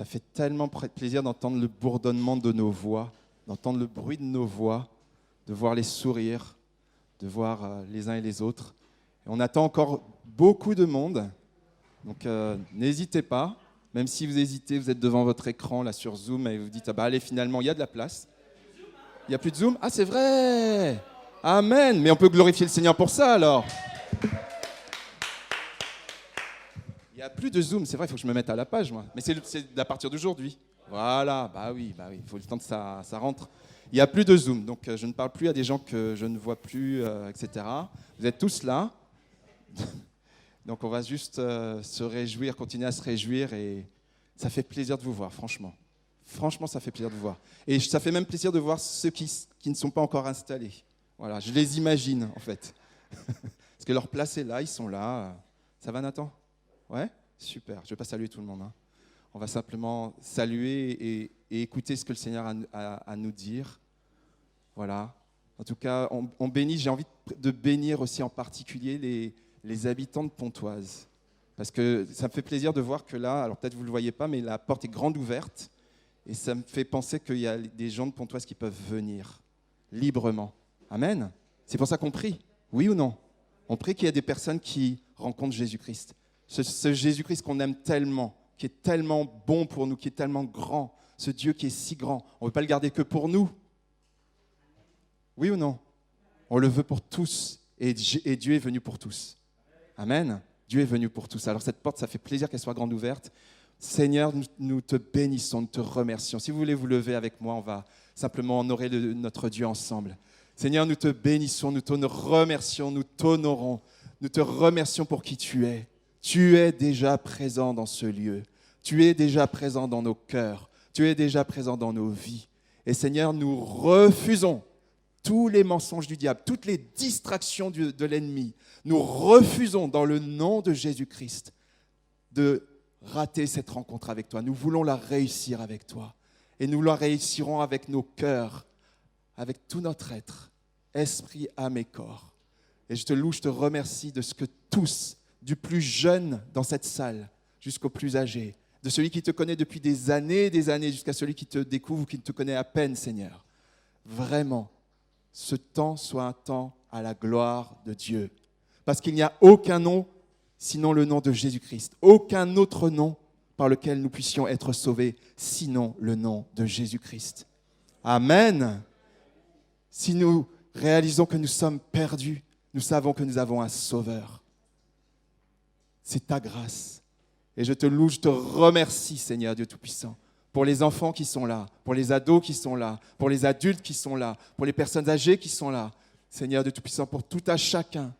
Ça fait tellement plaisir d'entendre le bourdonnement de nos voix, d'entendre le bruit de nos voix, de voir les sourires, de voir les uns et les autres. Et on attend encore beaucoup de monde, donc n'hésitez pas. Même si vous hésitez, vous êtes devant votre écran là sur Zoom et vous dites ah bah allez, finalement il y a de la place. Il n'y a plus de Zoom? Ah c'est vrai! Amen! Mais on peut glorifier le Seigneur pour ça alors. Il n'y a plus de Zoom, c'est vrai, il faut que je me mette à la page moi. Mais c'est à partir d'aujourd'hui. Voilà, bah oui, il faut le temps que ça rentre. Il n'y a plus de Zoom, donc je ne parle plus à des gens que je ne vois plus, etc. Vous êtes tous là. Donc on va juste se réjouir, continuer à se réjouir et ça fait plaisir de vous voir, franchement. Franchement, ça fait plaisir de vous voir. Et ça fait même plaisir de voir ceux qui ne sont pas encore installés. Voilà, je les imagine en fait. Parce que leur place est là, ils sont là. Ça va Nathan? Ouais? Super, je ne vais pas saluer tout le monde. Hein. On va simplement saluer et écouter ce que le Seigneur a à nous dire. Voilà. En tout cas, on bénit, j'ai envie de bénir aussi en particulier les habitants de Pontoise. Parce que ça me fait plaisir de voir que là, alors peut-être vous ne le voyez pas, mais la porte est grande ouverte. Et ça me fait penser qu'il y a des gens de Pontoise qui peuvent venir librement. Amen. C'est pour ça qu'on prie, oui ou non? On prie qu'il y ait des personnes qui rencontrent Jésus-Christ. Ce Jésus-Christ qu'on aime tellement, qui est tellement bon pour nous, qui est tellement grand, ce Dieu qui est si grand. On ne veut pas le garder que pour nous. Oui ou non? On le veut pour tous. Et Dieu est venu pour tous. Amen. Dieu est venu pour tous. Alors cette porte, ça fait plaisir qu'elle soit grande ouverte. Seigneur, nous te bénissons, nous te remercions. Si vous voulez vous lever avec moi, on va simplement honorer notre Dieu ensemble. Seigneur, nous te bénissons, nous te remercions, nous t'honorons. Nous te remercions pour qui tu es. Tu es déjà présent dans ce lieu. Tu es déjà présent dans nos cœurs. Tu es déjà présent dans nos vies. Et Seigneur, nous refusons tous les mensonges du diable, toutes les distractions de l'ennemi. Nous refusons dans le nom de Jésus-Christ de rater cette rencontre avec toi. Nous voulons la réussir avec toi. Et nous la réussirons avec nos cœurs, avec tout notre être, esprit, âme et corps. Et je te loue, je te remercie de ce que tous, du plus jeune dans cette salle jusqu'au plus âgé, de celui qui te connaît depuis des années jusqu'à celui qui te découvre ou qui te connaît à peine, Seigneur. Vraiment, ce temps soit un temps à la gloire de Dieu. Parce qu'il n'y a aucun nom sinon le nom de Jésus-Christ. Aucun autre nom par lequel nous puissions être sauvés sinon le nom de Jésus-Christ. Amen. Si nous réalisons que nous sommes perdus, nous savons que nous avons un sauveur. C'est ta grâce. Et je te loue, je te remercie, Seigneur Dieu Tout-Puissant, pour les enfants qui sont là, pour les ados qui sont là, pour les adultes qui sont là, pour les personnes âgées qui sont là. Seigneur Dieu Tout-Puissant, pour tout à chacun.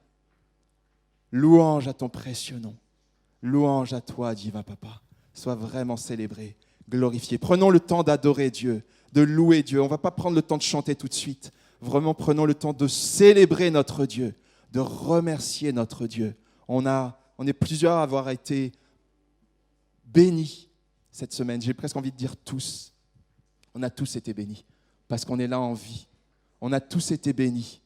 Louange à ton précieux nom. Louange à toi, divin Papa. Sois vraiment célébré, glorifié. Prenons le temps d'adorer Dieu, de louer Dieu. On ne va pas prendre le temps de chanter tout de suite. Vraiment, prenons le temps de célébrer notre Dieu, de remercier notre Dieu. On est plusieurs à avoir été bénis cette semaine. J'ai presque envie de dire tous. On a tous été bénis parce qu'on est là en vie. On a tous été bénis.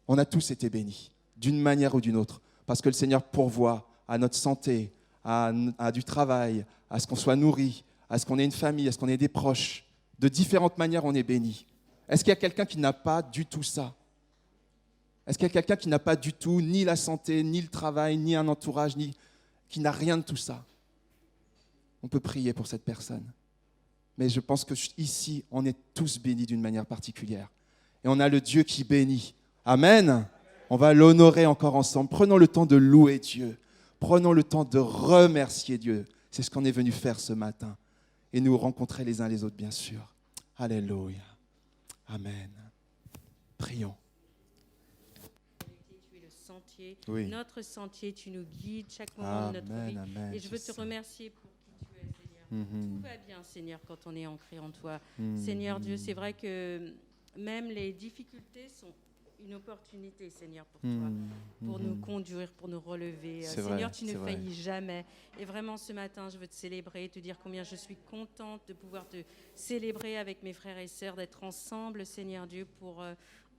On a tous été bénis d'une manière ou d'une autre parce que le Seigneur pourvoit à notre santé, à du travail, à ce qu'on soit nourri, à ce qu'on ait une famille, à ce qu'on ait des proches. De différentes manières, on est bénis. Est-ce qu'il y a quelqu'un qui n'a pas du tout ça? Est-ce qu'il y a quelqu'un qui n'a pas du tout ni la santé, ni le travail, ni un entourage, qui n'a rien de tout ça? On peut prier pour cette personne. Mais je pense qu'ici, on est tous bénis d'une manière particulière. Et on a le Dieu qui bénit. Amen. On va l'honorer encore ensemble. Prenons le temps de louer Dieu. Prenons le temps de remercier Dieu. C'est ce qu'on est venu faire ce matin. Et nous rencontrer les uns les autres, bien sûr. Alléluia. Amen. Prions. Tu es le sentier, Oui. notre sentier, tu nous guides chaque moment de notre vie. Amen, et je veux te Jésus. remercier pour qui tu es, Seigneur. Tout va bien, Seigneur, quand on est ancré en toi. Seigneur Dieu, c'est vrai que même les difficultés sont une opportunité, Seigneur, pour toi, pour nous conduire, pour nous relever. Seigneur, tu ne faillis jamais. Et vraiment, ce matin, je veux te célébrer, te dire combien je suis contente de pouvoir te célébrer avec mes frères et sœurs, d'être ensemble, Seigneur Dieu, pour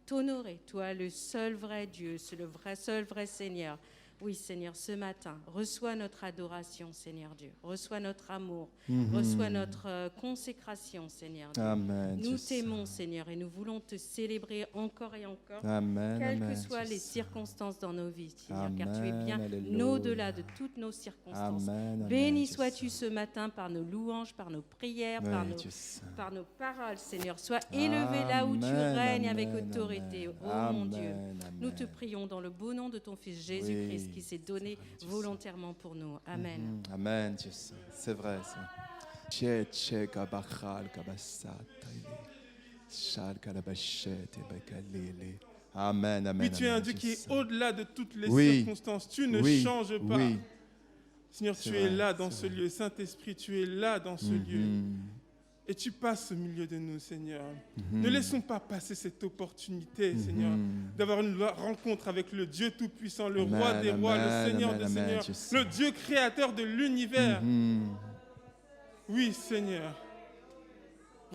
t'honorer, toi, le seul vrai Dieu, le seul vrai Seigneur. Oui, Seigneur, ce matin, reçois notre adoration, Seigneur Dieu. Reçois notre amour. Reçois notre consécration, Seigneur Dieu. Amen. Nous Dieu t'aimons, Saint. Seigneur, et nous voulons te célébrer encore et encore, Amen. quelles Amen, que soient Dieu les Saint. circonstances dans nos vies, Seigneur, Amen, car tu es bien alléluia. au-delà de toutes nos circonstances. Amen, amen, Béni Dieu sois-tu Saint. ce matin par nos louanges, par nos prières, Oui, par Dieu Saint. nos paroles, Seigneur. Sois élevé là où tu Amen, règnes avec amen, autorité, amen. oh mon Dieu. Amen, Nous te amen. prions dans le beau nom de ton Fils Jésus-Christ Oui, qui s'est donné Dieu volontairement pour nous. Amen. Amen, Dieu Saint. C'est vrai, ça. Tche, tche, kabachal, kabasat, taïli. Shal, kalabachet, ebekalele. Amen, amen. Oui, tu es un amen, Dieu qui est Saint. au-delà de toutes les Oui. circonstances. Tu ne Oui, changes pas. oui. Seigneur, C'est tu es vrai, là dans c'est ce lieu. Saint-Esprit, tu es là dans ce lieu. Et tu passes au milieu de nous, Seigneur. Ne laissons pas passer cette opportunité, Seigneur, d'avoir une rencontre avec le Dieu Tout-Puissant, le Amen, Roi des Rois, amen, le Seigneur amen, des amen, Seigneurs, Dieu Saint. le Dieu créateur de l'univers. Oui, Seigneur.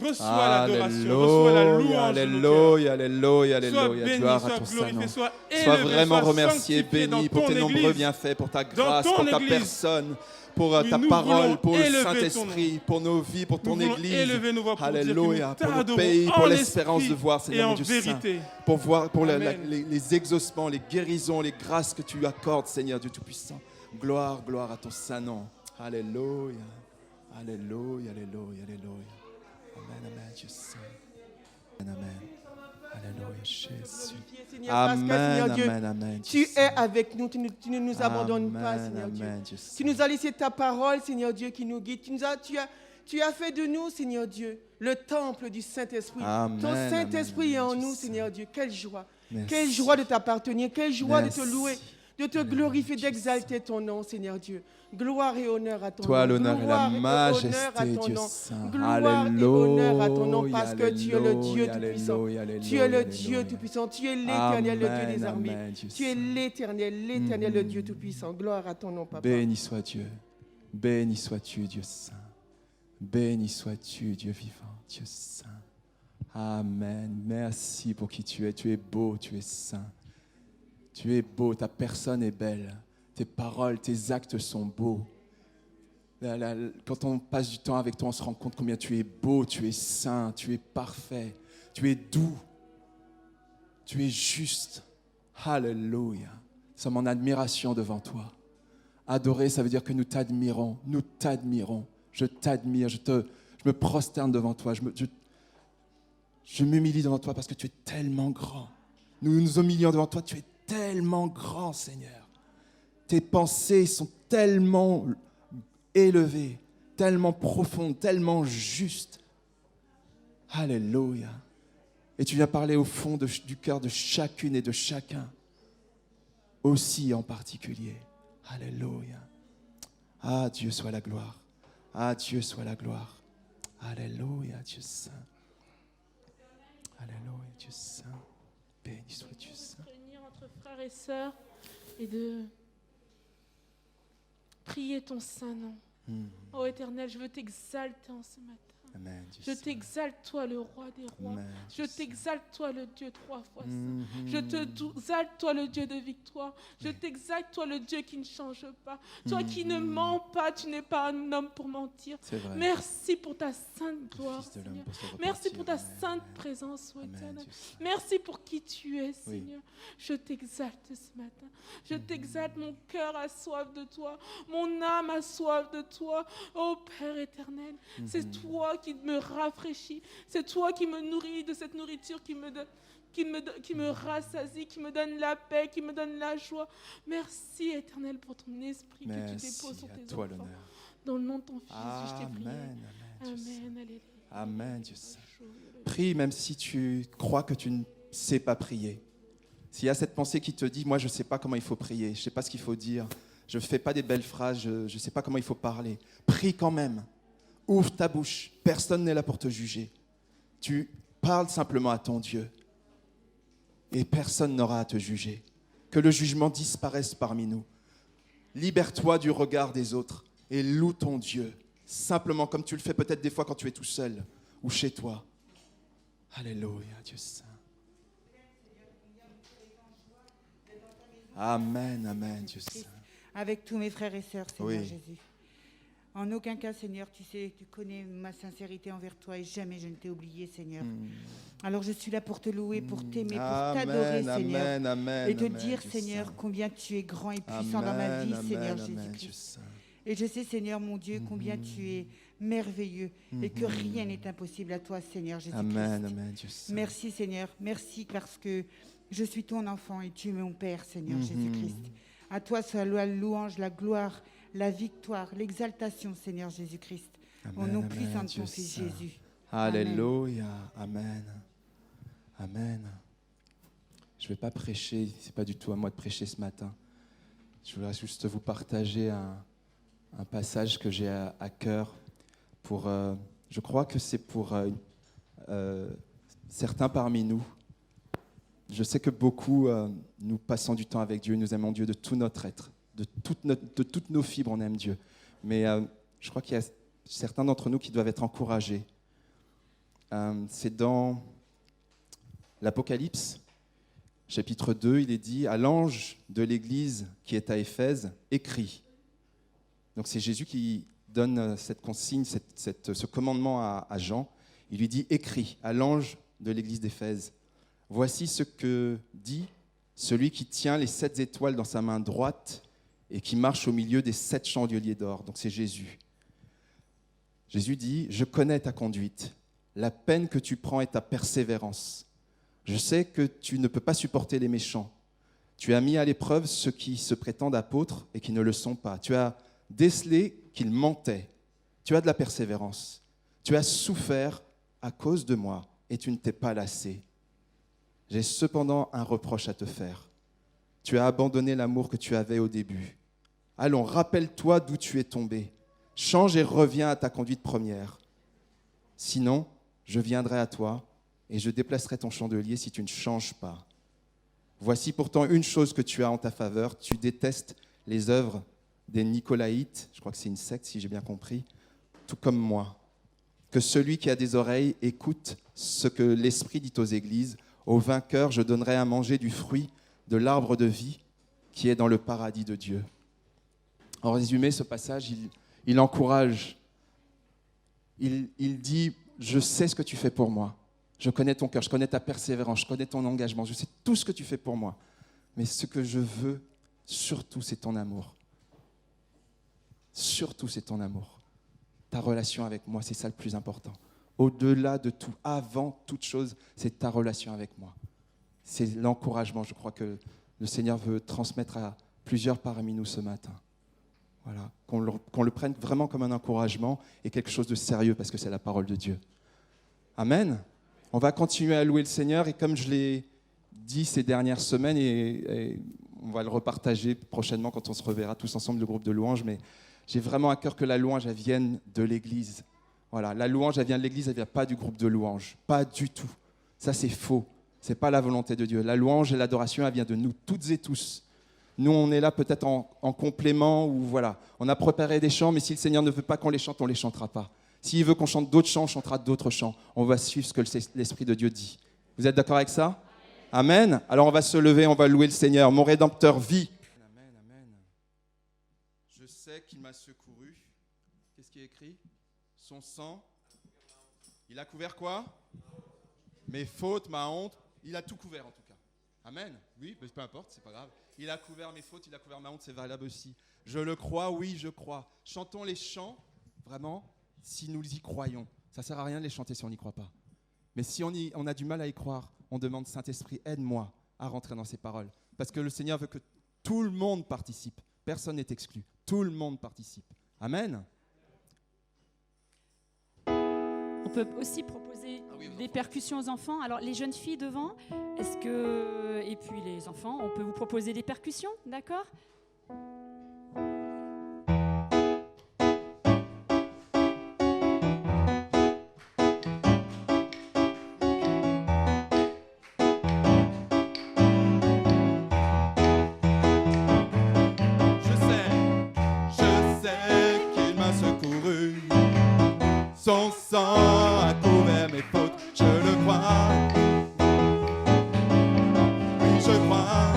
Reçois l'adoration, reçois la louange de nos cœurs. Alléluia, alléluia, Sois alléluia. béni, Gloire à sois ton Saint glorifié, nom. sois Sois élevé, vraiment sois remercié, sanctifié béni dans pour ton tes nombreux Église. bienfaits, pour ta Dans grâce, ton pour ta Église. personne, pour Oui, ta nous parole, voulons pour le élever ton Saint-Esprit, pour nos vies, pour ton Nous voulons Église. élever nos voix pour dire que Alléluia, nous pour nos t'adorons pays, en pour l'espérance de esprit voir, et Seigneur en mon Dieu Saint. vérité. Pour voir pour Amen. les exaucements, les guérisons, les grâces que tu accordes, Seigneur Dieu Tout-Puissant. Gloire, gloire à ton Saint nom. Alléluia, alléluia, alléluia, alléluia. Amen, amen, Dieu Saint. Amen, amen. Alléluia, Jésus. Seigneur, parce que, Seigneur Amen, Dieu, amen, amen. tu es avec nous, tu ne nous abandonnes pas, Amen, Seigneur Dieu. amen, Dieu Saint. Tu nous as laissé ta parole, Seigneur Dieu, qui nous guide. Tu as fait de nous, Seigneur Dieu, le temple du Saint-Esprit. Amen, Ton Saint-Esprit est amen, en Dieu nous, Saint. Seigneur Dieu. Quelle joie. Merci. Quelle joie de t'appartenir. Quelle joie Merci. de te louer, de te glorifier, d'exalter ton nom, Seigneur Dieu. Gloire et honneur à ton Toi, nom. l'honneur et la Gloire honneur majesté, à ton Dieu nom. Saint. Gloire et honneur à ton nom, Alléluia, parce que tu es le Dieu alléluia, Tout-Puissant. alléluia, Tu es le alléluia, Dieu alléluia. Tout-Puissant. Tu es l'Éternel, le Dieu des Amen, armées. amen, Dieu Tu es Saint. l'Éternel, le Dieu Tout-Puissant. Gloire à ton nom, Papa. Béni sois Dieu. Béni sois-tu, Dieu Saint. Béni sois-tu, Dieu vivant, Dieu Saint. Amen. Merci pour qui tu es. Tu es beau, tu es saint. Tu es beau, ta personne est belle. Tes paroles, tes actes sont beaux. Quand on passe du temps avec toi, on se rend compte combien tu es beau, tu es saint, tu es parfait, tu es doux, tu es juste. Alléluia. Nous sommes en admiration devant toi. Adorer, ça veut dire que nous t'admirons. Nous t'admirons. Je t'admire, je me prosterne devant toi. Je m'humilie devant toi parce que tu es tellement grand. Nous nous humilions devant toi. Tu es tellement grand, Seigneur. Tes pensées sont tellement élevées, tellement profondes, tellement justes. Alléluia. Et tu viens parler au fond du cœur de chacune et de chacun, aussi en particulier. Alléluia. Ah, Dieu soit la gloire. Ah, Dieu soit la gloire. Alléluia, Dieu Saint. Alléluia, Dieu Saint. Béni soit Dieu Saint. Réunir entre frères et sœurs et de prier ton saint nom. Ô Éternel, je veux t'exalter en ce matin. Amen, Dieu Je Saint. t'exalte, toi le roi des rois. Amen, Je Dieu Saint. t'exalte, toi le Dieu trois fois saint. Je t'exalte, toi le Dieu de victoire. Je t'exalte, toi le Dieu qui ne change pas. Toi qui ne mens pas, tu n'es pas un homme pour mentir. C'est vrai. Merci pour ta sainte gloire, Fils de l'homme Seigneur. pour se repentir. Merci pour ta Amen, sainte amen. présence, ô Amen, Éternel. Dieu Saint. Merci pour qui tu es, Seigneur. Je t'exalte ce matin. Je t'exalte, mon cœur a soif de toi. Mon âme a soif de toi. Ô Père éternel, c'est toi qui me rafraîchis. C'est toi qui me nourris de cette nourriture qui me rassasie, qui me donne la paix, qui me donne la joie. Merci, Éternel, pour ton esprit que tu Merci déposes sur à tes toi enfants. l'honneur. Dans le nom de ton Fils, je t'ai prié. Amen, amen, Dieu Saint. Amen, alléluia. Amen, Dieu Saint. Prie même si tu crois que tu ne sais pas prier. S'il y a cette pensée qui te dit, moi je ne sais pas comment il faut prier, je ne sais pas ce qu'il faut dire, je ne fais pas des belles phrases, je ne sais pas comment il faut parler. Prie quand même. Ouvre ta bouche. Personne n'est là pour te juger. Tu parles simplement à ton Dieu. Et personne n'aura à te juger. Que le jugement disparaisse parmi nous. Libère-toi du regard des autres et loue ton Dieu. Simplement comme tu le fais peut-être des fois quand tu es tout seul ou chez toi. Alléluia, Dieu Saint. Amen, amen, Dieu Christ, Saint. avec tous mes frères et sœurs, Seigneur Oui. Jésus. En aucun cas, Seigneur, tu sais, tu connais ma sincérité envers toi et jamais je ne t'ai oublié, Seigneur. Alors je suis là pour te louer, pour t'aimer, pour t'adorer, Seigneur. Amen, amen, Et te amen, dire, Dieu Seigneur, Saint. combien tu es grand et puissant dans ma vie, Amen, Seigneur amen, amen, Dieu Jésus-Christ. Saint. Et je sais, Seigneur, mon Dieu, combien tu es merveilleux et que rien n'est impossible à toi, Seigneur Jésus-Christ. Amen, amen, Dieu Saint. Merci, Seigneur. Merci parce que je suis ton enfant et tu es mon Père, Seigneur Jésus-Christ. À toi soit la louange, la gloire, la victoire, l'exaltation, Seigneur Jésus-Christ. Au Amen, nom amen, puissant de Dieu ton Fils Saint. Jésus. Alléluia, amen. Amen. Je ne vais pas prêcher, ce n'est pas du tout à moi de prêcher ce matin. Je voudrais juste vous partager un passage que j'ai à cœur. Je crois que c'est pour certains parmi nous. Je sais que beaucoup, nous passons du temps avec Dieu, nous aimons Dieu de tout notre être, de toutes nos fibres, on aime Dieu. Mais je crois qu'il y a certains d'entre nous qui doivent être encouragés. C'est dans l'Apocalypse, chapitre 2, il est dit « À l'ange de l'église qui est à Éphèse, écris ». Donc c'est Jésus qui donne cette consigne, ce commandement à Jean. Il lui dit « Écris à l'ange de l'église d'Éphèse. Voici ce que dit celui qui tient les 7 étoiles dans sa main droite et qui marche au milieu des 7 chandeliers d'or. » Donc c'est Jésus. Jésus dit « Je connais ta conduite. La peine que tu prends est ta persévérance. Je sais que tu ne peux pas supporter les méchants. Tu as mis à l'épreuve ceux qui se prétendent apôtres et qui ne le sont pas. Tu as décelé qu'ils mentaient. Tu as de la persévérance. Tu as souffert à cause de moi et tu ne t'es pas lassé. J'ai cependant un reproche à te faire. Tu as abandonné l'amour que tu avais au début. Allons, rappelle-toi d'où tu es tombé. Change et reviens à ta conduite première. Sinon, je viendrai à toi et je déplacerai ton chandelier si tu ne changes pas. Voici pourtant une chose que tu as en ta faveur. Tu détestes les œuvres des Nicolaïtes, je crois que c'est une secte si j'ai bien compris, tout comme moi. Que celui qui a des oreilles écoute ce que l'Esprit dit aux églises. Au vainqueur, je donnerai à manger du fruit de l'arbre de vie qui est dans le paradis de Dieu. En résumé, ce passage, il encourage. Il dit, je sais ce que tu fais pour moi. Je connais ton cœur, je connais ta persévérance, je connais ton engagement, je sais tout ce que tu fais pour moi. Mais ce que je veux, surtout, c'est ton amour. Surtout, c'est ton amour. Ta relation avec moi, c'est ça le plus important. Au-delà de tout, avant toute chose, c'est ta relation avec moi. C'est l'encouragement, je crois, que le Seigneur veut transmettre à plusieurs parmi nous ce matin. Voilà, qu'on le prenne vraiment comme un encouragement et quelque chose de sérieux, parce que c'est la parole de Dieu. Amen. On va continuer à louer le Seigneur, et comme je l'ai dit ces dernières semaines, et on va le repartager prochainement quand on se reverra tous ensemble, le groupe de louanges, mais j'ai vraiment à cœur que la louange, elle vienne de l'Église. Voilà, la louange, elle vient de l'Église, elle ne vient pas du groupe de louanges. Pas du tout. Ça, c'est faux. Ce n'est pas la volonté de Dieu. La louange et l'adoration, elle vient de nous, toutes et tous. Nous, on est là peut-être en complément, ou voilà. On a préparé des chants, mais si le Seigneur ne veut pas qu'on les chante, on ne les chantera pas. S'il veut qu'on chante d'autres chants, on chantera d'autres chants. On va suivre ce que l'Esprit de Dieu dit. Vous êtes d'accord avec ça? Amen. Alors on va se lever, on va louer le Seigneur. Mon Rédempteur vit. Amen, amen. Je sais qu'il m'a secouru. Qu'est-ce qui est écrit? Son sang. Il a couvert quoi? Mes fautes, ma honte. Il a tout couvert en tout cas. Amen. Oui, mais peu importe, c'est pas grave. Il a couvert mes fautes, il a couvert ma honte, c'est valable aussi. Je le crois, oui, je crois. Chantons les chants, vraiment, si nous y croyons. Ça ne sert à rien de les chanter si on n'y croit pas. Mais si on a du mal à y croire, on demande, Saint-Esprit, aide-moi à rentrer dans ces paroles. Parce que le Seigneur veut que tout le monde participe. Personne n'est exclu. Tout le monde participe. Amen. On peut aussi proposer des percussions aux enfants. Alors, les jeunes filles devant, et puis les enfants, on peut vous proposer des percussions, d'accord ? Je sais qu'il m'a secouru. Son sang a couvert mes fautes, je le crois. Oui, je crois.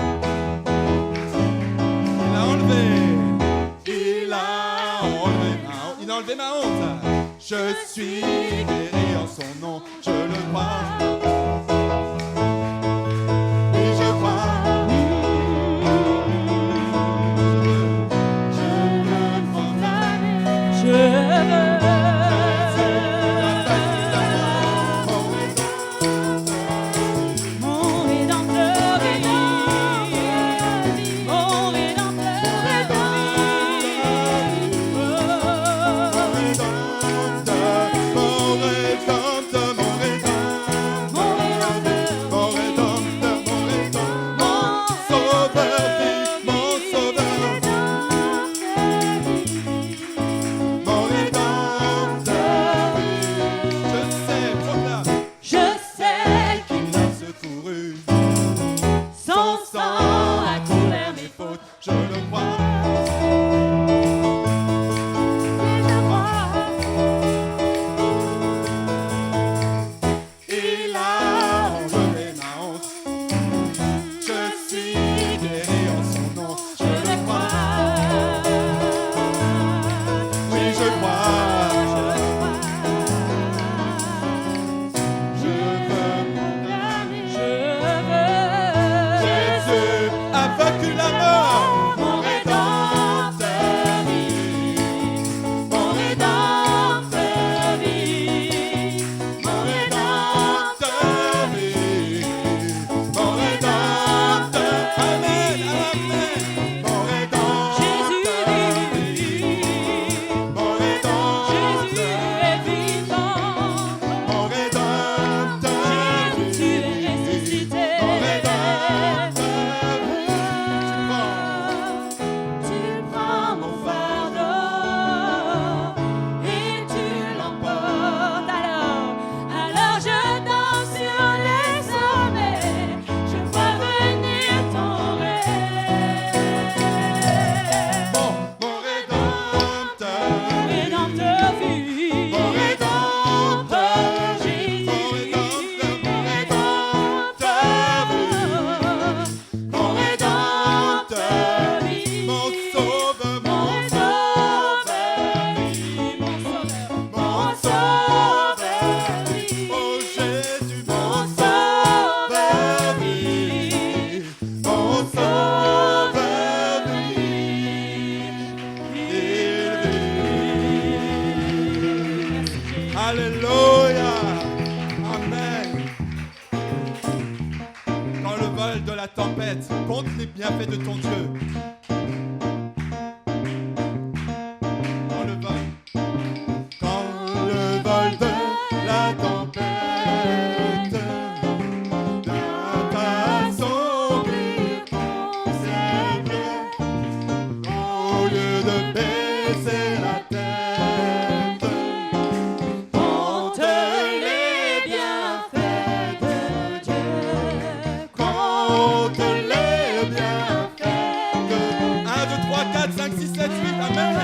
Je suis guéri en son nom, je le crois. Oui, je crois. Alléluia. Amen. Quand le vol de la tempête compte les bienfaits de ton Dieu. Quand le vol de la tempête vient t'assombrir ton Seigneur, au lieu de baisser la tête, compte les bienfaits de Dieu. Compte les bienfaits de 1, 2, 3, 4, 5, 6, 7, 8, amen.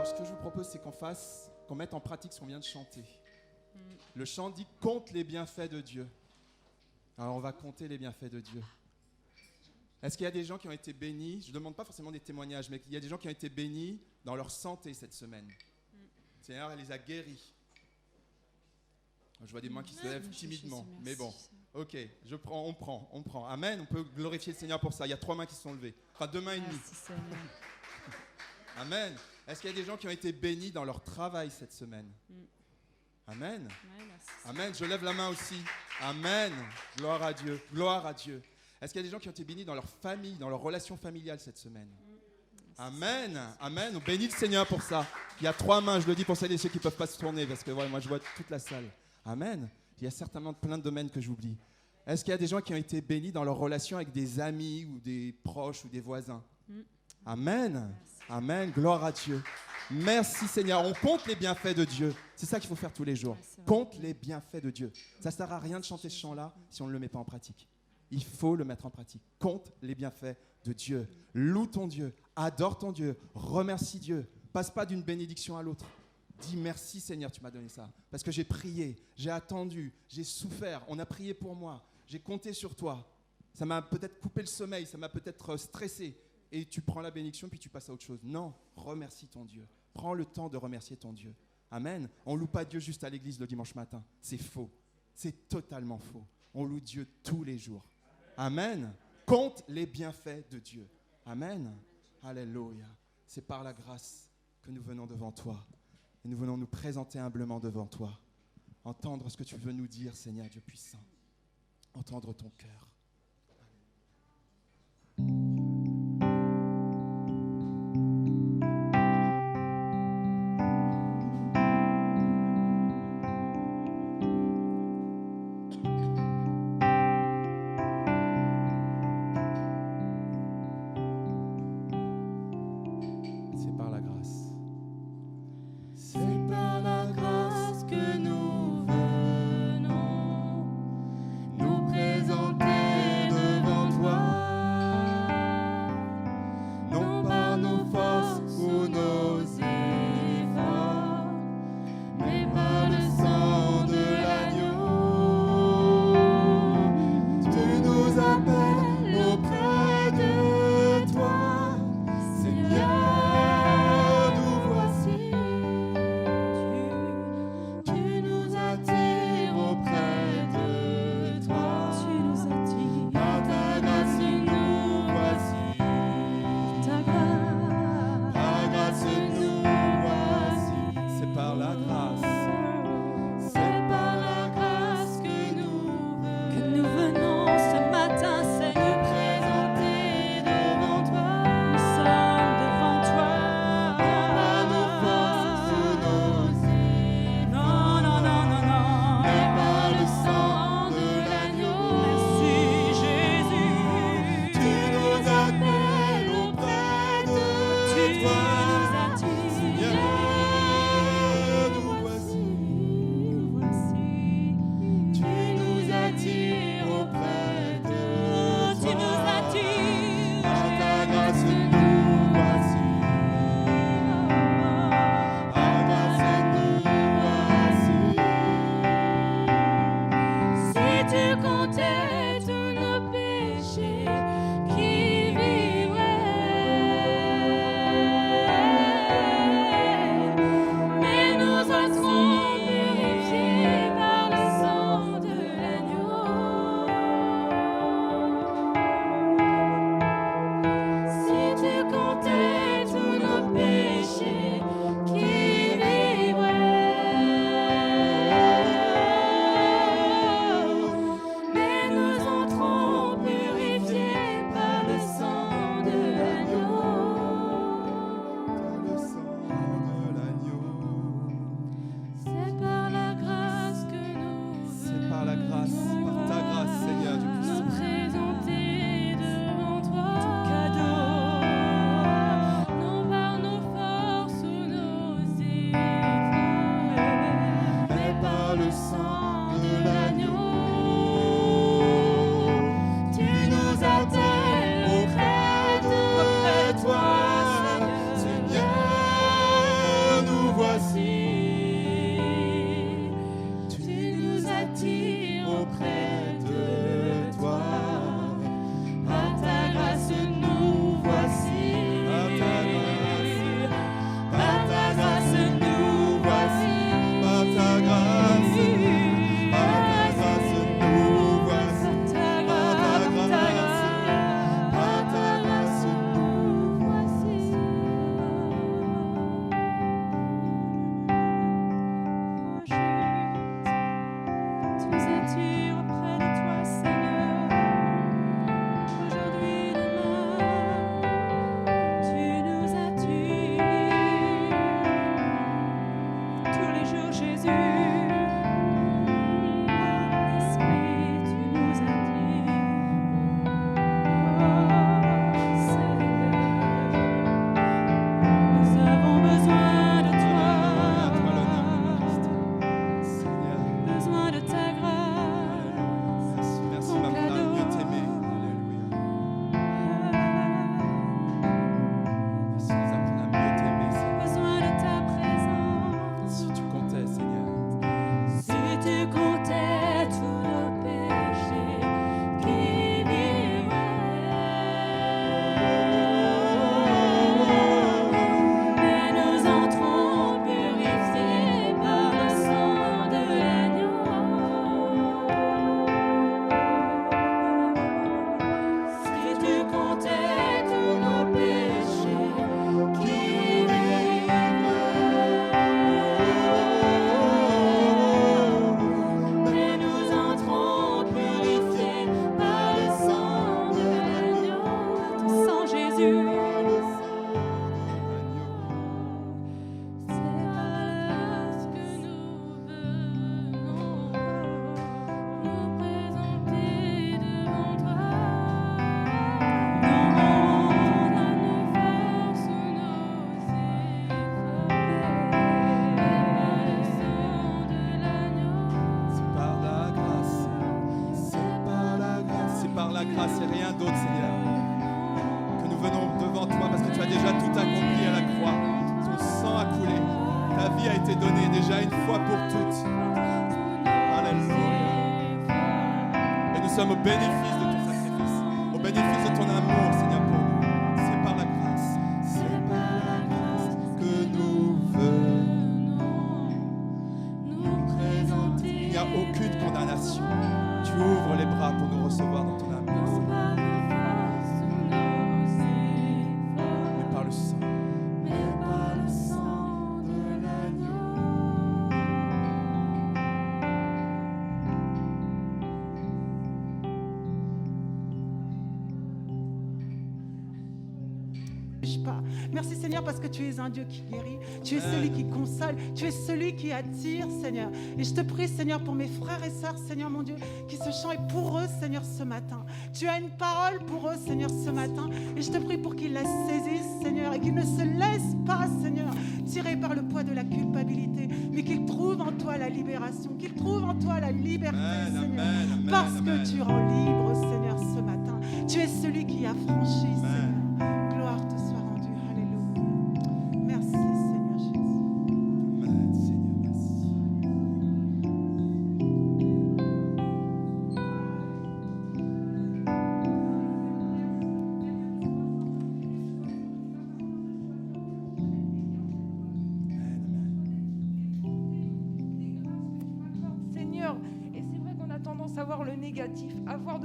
Alors, ce que je vous propose, c'est qu'on mette en pratique ce qu'on vient de chanter. Le chant dit « Compte les bienfaits de Dieu ». Alors, on va compter les bienfaits de Dieu. Est-ce qu'il y a des gens qui ont été bénis? Je ne demande pas forcément des témoignages, mais il y a des gens qui ont été bénis dans leur santé cette semaine. Le Seigneur, elle les a guéris. Je vois des mains qui se lèvent timidement, mais bon. Ok, on prend. Amen, on peut glorifier le Seigneur pour ça. Il y a 3 mains qui se sont levées. Enfin, 2 mains et demie. Amen. Est-ce qu'il y a des gens qui ont été bénis dans leur travail cette semaine? Amen. Amen. Je lève la main aussi. Amen. Gloire à Dieu. Gloire à Dieu. Est-ce qu'il y a des gens qui ont été bénis dans leur famille, dans leur relation familiale cette semaine? Amen. Amen. On bénit le Seigneur pour ça. Il y a 3 mains, je le dis pour celles et ceux qui ne peuvent pas se tourner, parce que ouais, moi je vois toute la salle. Amen. Il y a certainement plein de domaines que j'oublie. Est-ce qu'il y a des gens qui ont été bénis dans leur relation avec des amis ou des proches ou des voisins? Amen. Amen. Gloire à Dieu. Merci Seigneur. On compte les bienfaits de Dieu. C'est ça qu'il faut faire tous les jours. Compte les bienfaits de Dieu. Ça ne sert à rien de chanter ce chant-là si on ne le met pas en pratique. Il faut le mettre en pratique. Compte les bienfaits de Dieu. Loue ton Dieu. Adore ton Dieu. Remercie Dieu. Passe pas d'une bénédiction à l'autre. Dis merci Seigneur, tu m'as donné ça. Parce que j'ai prié, j'ai attendu, j'ai souffert. On a prié pour moi. J'ai compté sur toi. Ça m'a peut-être coupé le sommeil, ça m'a peut-être stressé. Et tu prends la bénédiction puis tu passes à autre chose. Non, remercie ton Dieu. Prends le temps de remercier ton Dieu. Amen. On ne loue pas Dieu juste à l'église le dimanche matin. C'est faux. C'est totalement faux. On loue Dieu tous les jours. Amen. Compte les bienfaits de Dieu. Amen. Alléluia. C'est par la grâce que nous venons devant toi. Et nous venons nous présenter humblement devant toi. Entendre ce que tu veux nous dire, Seigneur Dieu puissant. Entendre ton cœur. sommes au bénéfice de ton sacrifice, au bénéfice de ton amour, Seigneur, pour nous. C'est par la grâce. C'est par la grâce que nous venons nous présenter. Il n'y a aucune condamnation. Tu ouvres les bras pour nous recevoir dans ton amour. Mais par le sang. Merci Seigneur parce que tu es un Dieu qui guérit, tu es celui qui console, tu es celui qui attire Seigneur. Et je te prie Seigneur pour mes frères et sœurs Seigneur mon Dieu qui se chantent et pour eux Seigneur ce matin. Tu as une parole pour eux Seigneur ce matin et je te prie pour qu'ils la saisissent Seigneur et qu'ils ne se laissent pas Seigneur tirés par le poids de la culpabilité mais qu'ils trouvent en toi la libération, qu'ils trouvent en toi la liberté Seigneur parce que tu rends libre Seigneur ce matin. Tu es celui qui a franchi Seigneur. Gloire te soit rendue. Alléluia. Merci Seigneur Jésus. Amen, Seigneur, merci. Seigneur, et c'est vrai qu'on a tendance à voir le négatif, à voir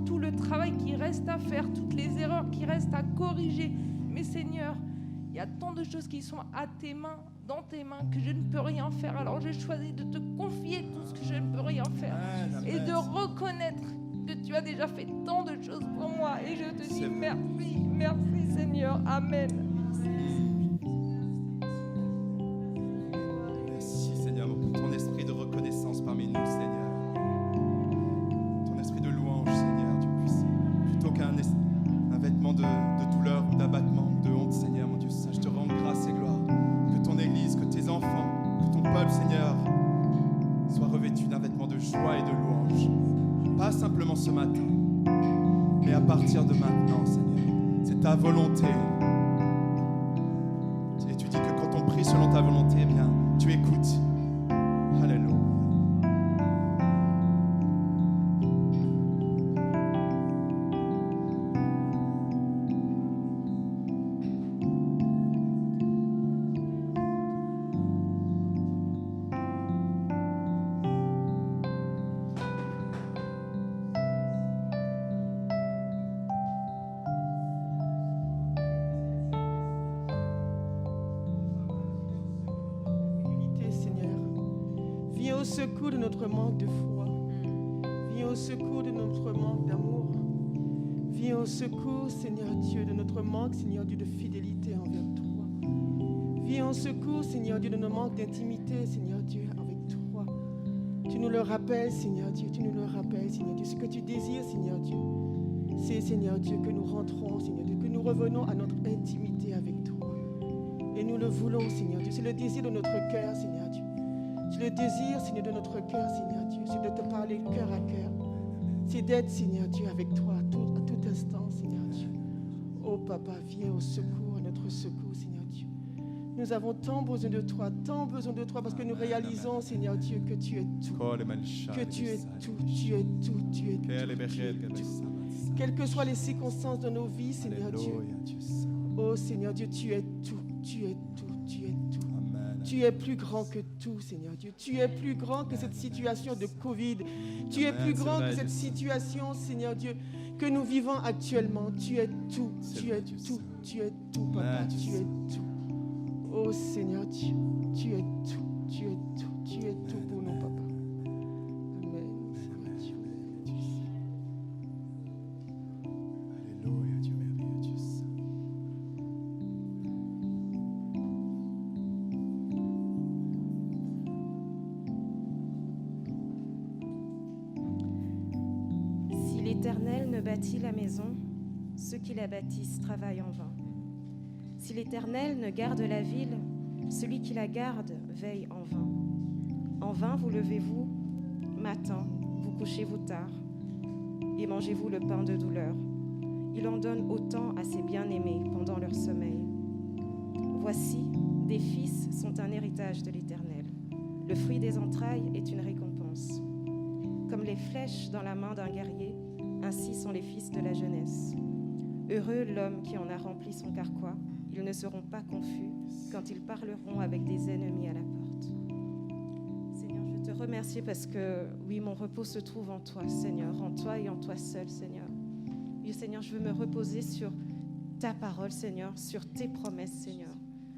tout le travail qui reste à faire, toutes les erreurs qui restent à corriger. Mais Seigneur, il y a tant de choses qui sont à tes mains, dans tes mains, que je ne peux rien faire. Alors j'ai choisi de te confier tout ce que je ne peux rien faire et de reconnaître que tu as déjà fait tant de choses pour moi. Et je te dis merci, merci Seigneur. Amen. Merci Seigneur pour ton esprit de reconnaissance parmi nous, Seigneur. Ton esprit de louange, Seigneur, Dieu puissant. Plutôt qu'un vêtement de douleur ou d'abattement ou de honte, Seigneur, mon Dieu saint, je te rends grâce et gloire. Que ton Église, que tes enfants, que ton peuple, Seigneur, soit revêtu d'un vêtement de joie et de louange. Pas simplement ce matin, mais à partir de maintenant, Seigneur. C'est ta volonté. Et tu dis que quand on prie selon ta volonté, eh bien, tu écoutes. Alléluia. Seigneur, viens au secours de notre manque de foi. Viens au secours de notre manque d'amour. Viens au secours, Seigneur Dieu, de notre manque, Seigneur Dieu, de fidélité envers toi. Viens au secours, Seigneur Dieu, de nos manques d'intimité, Seigneur Dieu, avec toi. Tu nous le rappelles, Seigneur Dieu, tu nous le rappelles, Seigneur Dieu. Ce que tu désires, Seigneur Dieu, c'est, Seigneur Dieu, que nous rentrons, Seigneur Dieu, que nous revenons à notre intimité avec toi. Et nous le voulons, Seigneur Dieu. C'est le désir de notre cœur, Seigneur Dieu. C'est le désir, Seigneur, de notre cœur, Seigneur Dieu. C'est de te parler cœur à cœur. C'est d'être, Seigneur Dieu, avec toi à tout instant, Seigneur Dieu. Oh Papa, viens au secours, à notre secours, Seigneur Dieu. Nous avons tant besoin de toi, parce que nous réalisons, Seigneur Dieu, que tu es tout. Que tu es tout, tu es tout, tu es tout. Tu es tout. Quelles que soient les circonstances de nos vies, Seigneur Dieu. Oh Seigneur Dieu, tu es tout, tu es tout, tu es tout. Tu es plus grand que tout, Seigneur Dieu. Tu es plus grand que cette situation de Covid. Tu es plus grand que cette situation, Seigneur Dieu, que nous vivons actuellement. Tu es tout, tu es tout, tu es tout, Papa, tu es tout. Oh Seigneur Dieu, tu es tout, tu es tout, tu es tout pour nous, Papa. Amen, Seigneur Dieu. Alléluia, Dieu merveilleux, Dieu saint. Si l'Éternel ne bâtit la maison, ceux qui la bâtissent travaillent en vain. Si l'Éternel ne garde la ville, celui qui la garde veille en vain. En vain vous levez-vous matin, vous couchez-vous tard, et mangez-vous le pain de douleur. Il en donne autant à ses bien-aimés pendant leur sommeil. Voici, des fils sont un héritage de l'Éternel. Le fruit des entrailles est une récompense. Comme les flèches dans la main d'un guerrier, ainsi sont les fils de la jeunesse. Heureux l'homme qui en a rempli son carquois. Ils ne seront pas confus quand ils parleront avec des ennemis à la porte. Seigneur, je te remercie parce que, oui, mon repos se trouve en toi, Seigneur, en toi et en toi seul, Seigneur. Oui, Seigneur, je veux me reposer sur ta parole, Seigneur, sur tes promesses, Seigneur.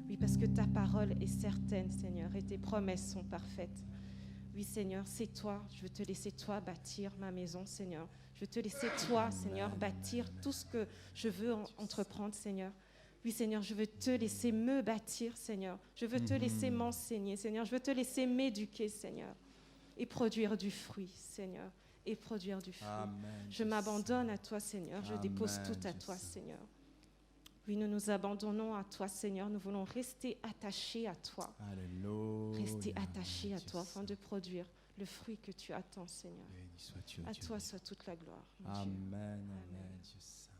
Oui, parce que ta parole est certaine, Seigneur, et tes promesses sont parfaites. Oui, Seigneur, c'est toi. Je veux te laisser, toi, bâtir ma maison, Seigneur. Je veux te laisser, toi, Seigneur, bâtir tout ce que je veux entreprendre, Seigneur. Oui, Seigneur, je veux te laisser me bâtir, Seigneur. Je veux te laisser m'enseigner, Seigneur. Je veux te laisser m'éduquer, Seigneur. Et produire du fruit, Seigneur. Et produire du fruit. Amen. Je m'abandonne à toi, Seigneur. Je dépose tout à toi, Seigneur. Oui, nous nous abandonnons à toi, Seigneur. Nous voulons rester attachés à toi. Alléluia. Rester attachés à toi afin de produire le fruit que tu attends, Seigneur. Béni sois-tu, À Dieu. toi soit toute la gloire. mon Dieu. Amen, amen, Dieu saint.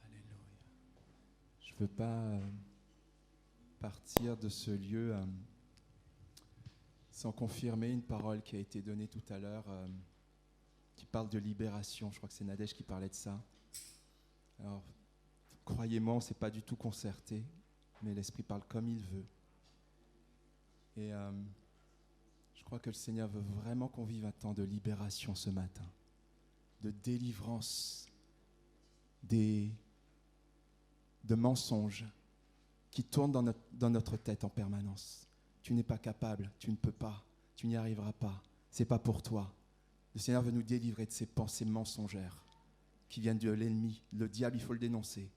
Alléluia. Je ne veux pas partir de ce lieu sans confirmer une parole qui a été donnée tout à l'heure, qui parle de libération. Je crois que c'est Nadège qui parlait de ça. Alors, croyez-moi, on ne s'est pas du tout concerté, mais l'Esprit parle comme il veut. Et je crois que le Seigneur veut vraiment qu'on vive un temps de libération ce matin, de délivrance de mensonges qui tournent dans notre tête en permanence. Tu n'es pas capable, tu ne peux pas, tu n'y arriveras pas, c'est pas pour toi. Le Seigneur veut nous délivrer de ces pensées mensongères qui viennent de l'ennemi. Le diable, il faut le dénoncer.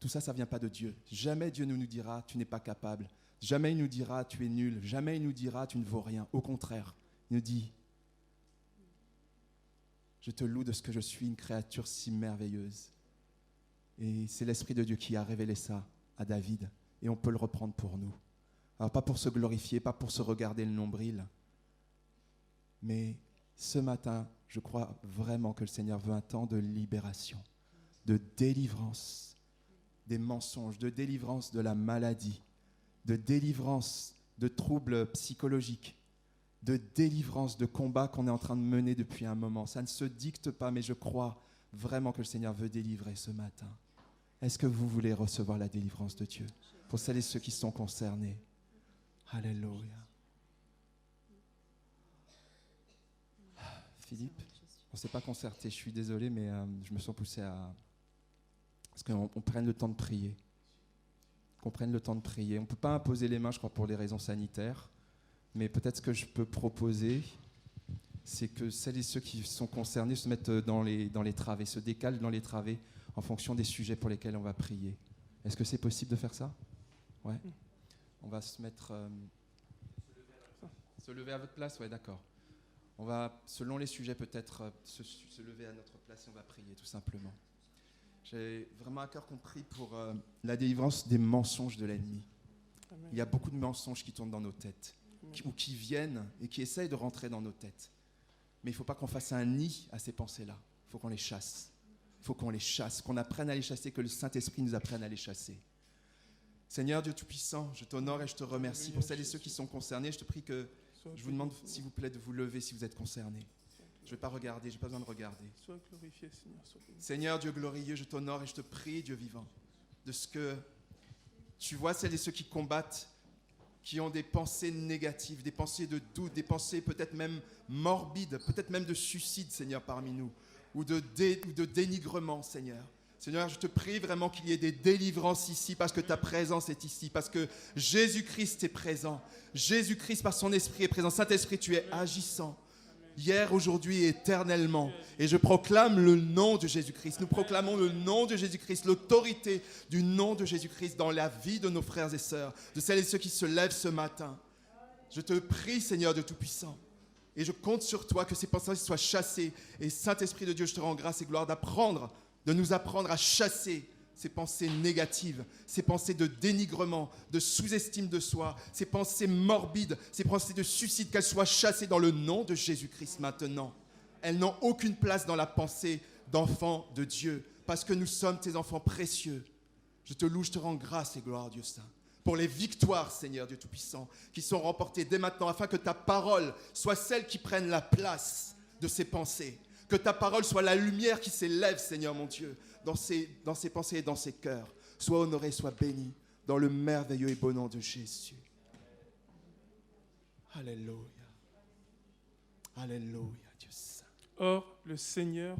Tout ça, ça ne vient pas de Dieu. Jamais Dieu ne nous dira « tu n'es pas capable ». Jamais il nous dira « tu es nul ». Jamais il nous dira « tu ne vaux rien ». Au contraire, il nous dit « je te loue de ce que je suis, une créature si merveilleuse ». Et c'est l'Esprit de Dieu qui a révélé ça à David. Et on peut le reprendre pour nous. Alors pas pour se glorifier, pas pour se regarder le nombril, mais ce matin, je crois vraiment que le Seigneur veut un temps de libération, de délivrance des mensonges, de délivrance de la maladie, de délivrance de troubles psychologiques, de délivrance de combats qu'on est en train de mener depuis un moment. Ça ne se dicte pas, mais je crois vraiment que le Seigneur veut délivrer ce matin. Est-ce que vous voulez recevoir la délivrance de Dieu pour celles et ceux qui sont concernés? Alléluia. Philippe, on ne s'est pas concerté, je suis désolé, mais je me sens poussé à ce qu'on prenne le temps de prier. Qu'on prenne le temps de prier. On ne peut pas imposer les mains, je crois, pour des raisons sanitaires, mais peut-être ce que je peux proposer, c'est que celles et ceux qui sont concernés se mettent dans les travées, se décalent dans les travées en fonction des sujets pour lesquels on va prier. Est-ce que c'est possible de faire ça? Ouais. On va se mettre... se lever à votre place? Ouais, d'accord. On va, selon les sujets, peut-être se lever à notre place et on va prier, tout simplement. J'ai vraiment à cœur qu'on prie pour la délivrance des mensonges de l'ennemi. Amen. Il y a beaucoup de mensonges qui tournent dans nos têtes, ou qui viennent et qui essayent de rentrer dans nos têtes. Mais il ne faut pas qu'on fasse un nid à ces pensées-là. Il faut qu'on les chasse. Il faut qu'on les chasse, qu'on apprenne à les chasser, que le Saint-Esprit nous apprenne à les chasser. Seigneur Dieu Tout-Puissant, je t'honore et je te remercie pour celles et ceux qui sont concernés. Je te prie que je vous demande, s'il vous plaît, de vous lever si vous êtes concernés. Je ne vais pas regarder, je n'ai pas besoin de regarder. Sois glorifié, Seigneur. Sois béni. Seigneur Dieu glorieux, je t'honore et je te prie, Dieu vivant, de ce que tu vois celles et ceux qui combattent, qui ont des pensées négatives, des pensées de doute, des pensées peut-être même morbides, peut-être même de suicide, Seigneur, parmi nous, ou de dénigrement, Seigneur. Seigneur, je te prie vraiment qu'il y ait des délivrances ici parce que ta présence est ici, parce que Jésus-Christ est présent. Jésus-Christ, par son esprit, est présent. Saint-Esprit, tu es agissant. Hier, aujourd'hui et éternellement. Et je proclame le nom de Jésus-Christ. Nous proclamons le nom de Jésus-Christ, l'autorité du nom de Jésus-Christ dans la vie de nos frères et sœurs, de celles et ceux qui se lèvent ce matin. Je te prie, Seigneur de Tout-Puissant, et je compte sur toi que ces pensées soient chassées. Et Saint-Esprit de Dieu, je te rends grâce et gloire de nous apprendre à chasser ces pensées négatives, ces pensées de dénigrement, de sous-estime de soi, ces pensées morbides, ces pensées de suicide, qu'elles soient chassées dans le nom de Jésus-Christ maintenant. Elles n'ont aucune place dans la pensée d'enfants de Dieu, parce que nous sommes tes enfants précieux. Je te loue, je te rends grâce et gloire, Dieu Saint, pour les victoires, Seigneur Dieu Tout-Puissant, qui sont remportées dès maintenant, afin que ta parole soit celle qui prenne la place de ces pensées. Que ta parole soit la lumière qui s'élève, Seigneur mon Dieu, dans ces pensées et dans ces cœurs. Sois honoré, sois béni, dans le merveilleux et beau nom de Jésus. Alléluia. Alléluia, Dieu saint. Or, le Seigneur,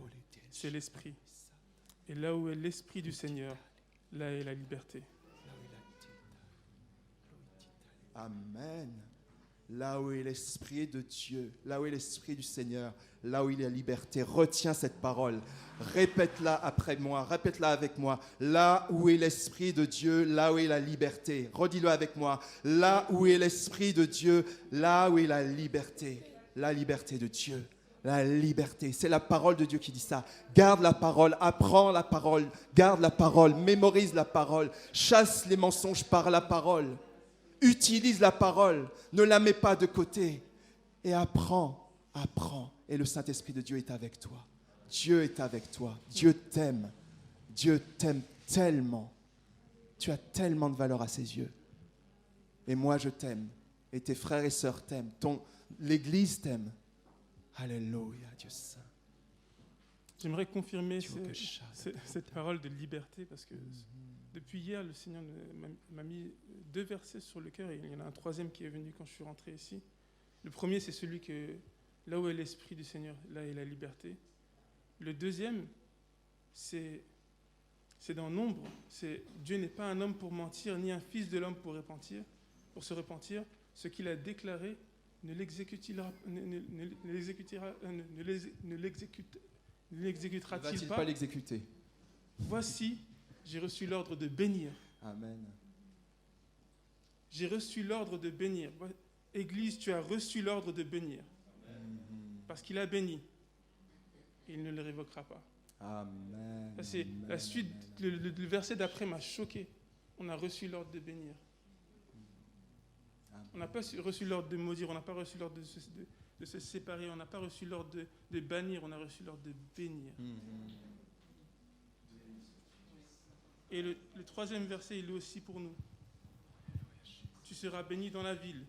c'est l'Esprit. Et là où est l'Esprit du Seigneur, là est la liberté. Amen. Là où est l'Esprit de Dieu, là où est l'Esprit du Seigneur, là où il y a liberté, retiens cette parole, répète-la après moi, répète-la avec moi. Là où est l'Esprit de Dieu, là où est la liberté. Redis-le avec moi. Là où est l'Esprit de Dieu, là où est la liberté de Dieu. La liberté, c'est la parole de Dieu qui dit ça. Garde la parole, apprends la parole, garde la parole, mémorise la parole, chasse les mensonges par la parole. Utilise la parole, ne la mets pas de côté et apprends. Et le Saint-Esprit de Dieu est avec toi. Dieu est avec toi. Dieu t'aime tellement. Tu as tellement de valeur à ses yeux. Et moi, je t'aime. Et tes frères et sœurs t'aiment. L'Église t'aime. Alléluia, Dieu saint. J'aimerais confirmer cette parole de liberté parce que depuis hier, le Seigneur m'a mis 2 versets sur le cœur et il y en a un 3e qui est venu quand je suis rentré ici. Le premier, c'est celui que là où est l'Esprit du Seigneur, là est la liberté. Le 2e, c'est dans Nombre. C'est Dieu n'est pas un homme pour mentir, ni un fils de l'homme pour se repentir. Ce qu'il a déclaré, ne l'exécutera-t-il pas l'exécuter? Voici, j'ai reçu l'ordre de bénir. Amen. J'ai reçu l'ordre de bénir. Église, tu as reçu l'ordre de bénir. Parce qu'il a béni. Il ne le révoquera pas. Amen. Ça, c'est la suite, le verset d'après m'a choqué. On a reçu l'ordre de bénir. On n'a pas reçu l'ordre de maudire, on n'a pas reçu l'ordre de se séparer, on n'a pas reçu l'ordre de bannir, on a reçu l'ordre de bénir. Et le 3e verset, il est aussi pour nous. Tu seras béni dans la ville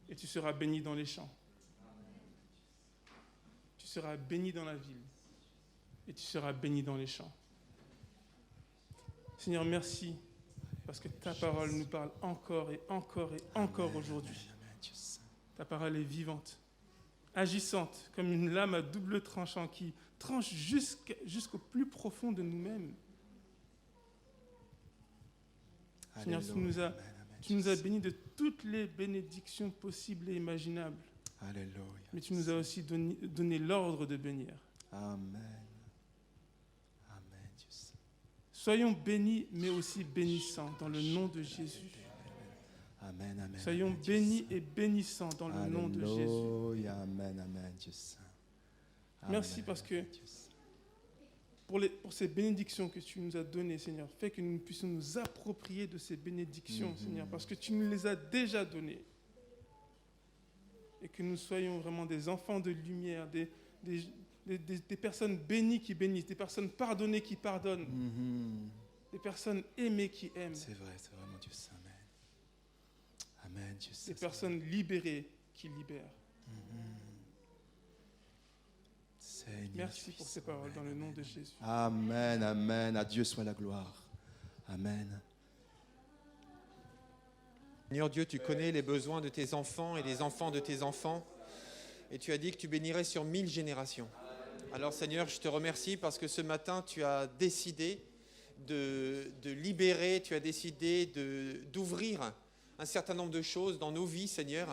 et tu seras béni dans les champs. Tu seras béni dans la ville et tu seras béni dans les champs. Seigneur, merci. Parce que ta parole nous parle encore et encore et encore aujourd'hui. Ta parole est vivante, agissante, comme une lame à double tranchant qui tranche jusqu'au plus profond de nous-mêmes. Seigneur, tu nous as bénis de toutes les bénédictions possibles et imaginables. Alléluia. Mais tu nous as aussi donné l'ordre de bénir. Amen. Soyons bénis, mais aussi bénissants dans le nom de Jésus. Amen, amen. Soyons bénis et bénissants dans le nom de Jésus. Alléluia, amen, amen, Dieu saint. Merci parce que pour ces bénédictions que tu nous as données, Seigneur, fais que nous puissions nous approprier de ces bénédictions, Seigneur, parce que tu nous les as déjà données. Et que nous soyons vraiment des enfants de lumière, des personnes bénies qui bénissent, des personnes pardonnées qui pardonnent, des personnes aimées qui aiment. C'est vraiment Dieu saint. Amen. Amen, Dieu saint. Des personnes libérées qui libèrent. Seigneur, merci pour ces paroles dans le nom de Jésus. Amen, amen. À Dieu soit la gloire. Amen. Seigneur Dieu, tu connais les besoins de tes enfants et des enfants de tes enfants. Et tu as dit que tu bénirais sur 1000 générations. Alors Seigneur, je te remercie parce que ce matin, tu as décidé de libérer, tu as décidé d'ouvrir un certain nombre de choses dans nos vies, Seigneur,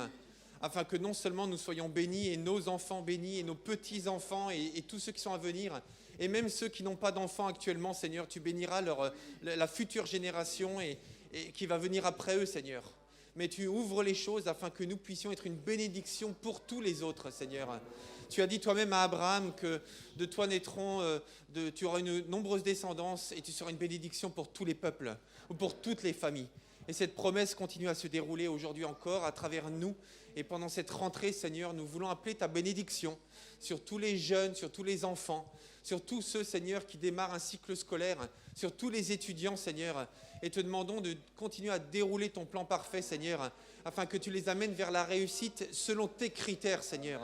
afin que non seulement nous soyons bénis et nos enfants bénis et nos petits-enfants et tous ceux qui sont à venir, et même ceux qui n'ont pas d'enfants actuellement, Seigneur, tu béniras la future génération et qui va venir après eux, Seigneur. Mais tu ouvres les choses afin que nous puissions être une bénédiction pour tous les autres, Seigneur. Tu as dit toi-même à Abraham que de toi naîtront, tu auras une nombreuse descendance et tu seras une bénédiction pour tous les peuples ou pour toutes les familles. Et cette promesse continue à se dérouler aujourd'hui encore à travers nous. Et pendant cette rentrée, Seigneur, nous voulons appeler ta bénédiction sur tous les jeunes, sur tous les enfants, sur tous ceux, Seigneur, qui démarrent un cycle scolaire, sur tous les étudiants, Seigneur, et te demandons de continuer à dérouler ton plan parfait, Seigneur, afin que tu les amènes vers la réussite selon tes critères, Seigneur.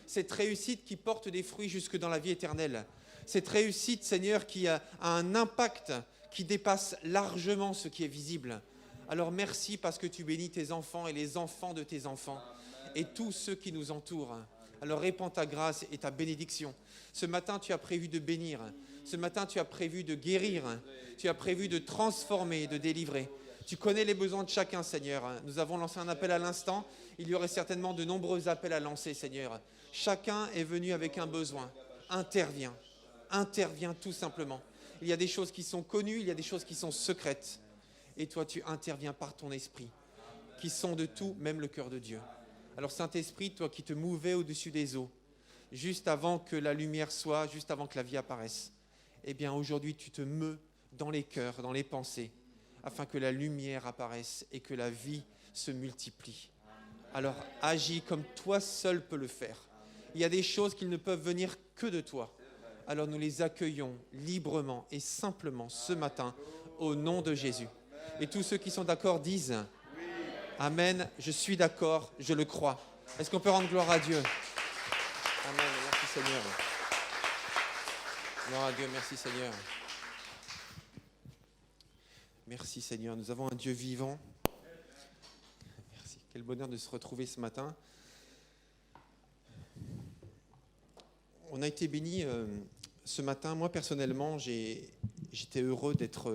Cette réussite qui porte des fruits jusque dans la vie éternelle. Cette réussite, Seigneur, qui a un impact qui dépasse largement ce qui est visible. Alors merci parce que tu bénis tes enfants et les enfants de tes enfants et tous ceux qui nous entourent. Alors répands ta grâce et ta bénédiction. Ce matin, tu as prévu de bénir. Ce matin, tu as prévu de guérir. Tu as prévu de transformer, de délivrer. Tu connais les besoins de chacun, Seigneur. Nous avons lancé un appel à l'instant. Il y aurait certainement de nombreux appels à lancer, Seigneur. Chacun est venu avec un besoin. Interviens. Interviens tout simplement. Il y a des choses qui sont connues, il y a des choses qui sont secrètes. Et toi, tu interviens par ton esprit, qui sont de tout, même le cœur de Dieu. Alors Saint-Esprit, toi qui te mouvais au-dessus des eaux, juste avant que la lumière soit, juste avant que la vie apparaisse, eh bien aujourd'hui tu te meus dans les cœurs, dans les pensées, afin que la lumière apparaisse et que la vie se multiplie. Alors agis comme toi seul peux le faire. Il y a des choses qui ne peuvent venir que de toi. Alors nous les accueillons librement et simplement ce matin au nom de Jésus. Et tous ceux qui sont d'accord disent Amen, je suis d'accord, je le crois. Est-ce qu'on peut rendre gloire à Dieu? Amen, merci Seigneur. Gloire à Dieu, merci Seigneur. Merci Seigneur, nous avons un Dieu vivant. Merci, quel bonheur de se retrouver ce matin. On a été bénis ce matin. Moi personnellement, j'étais heureux d'être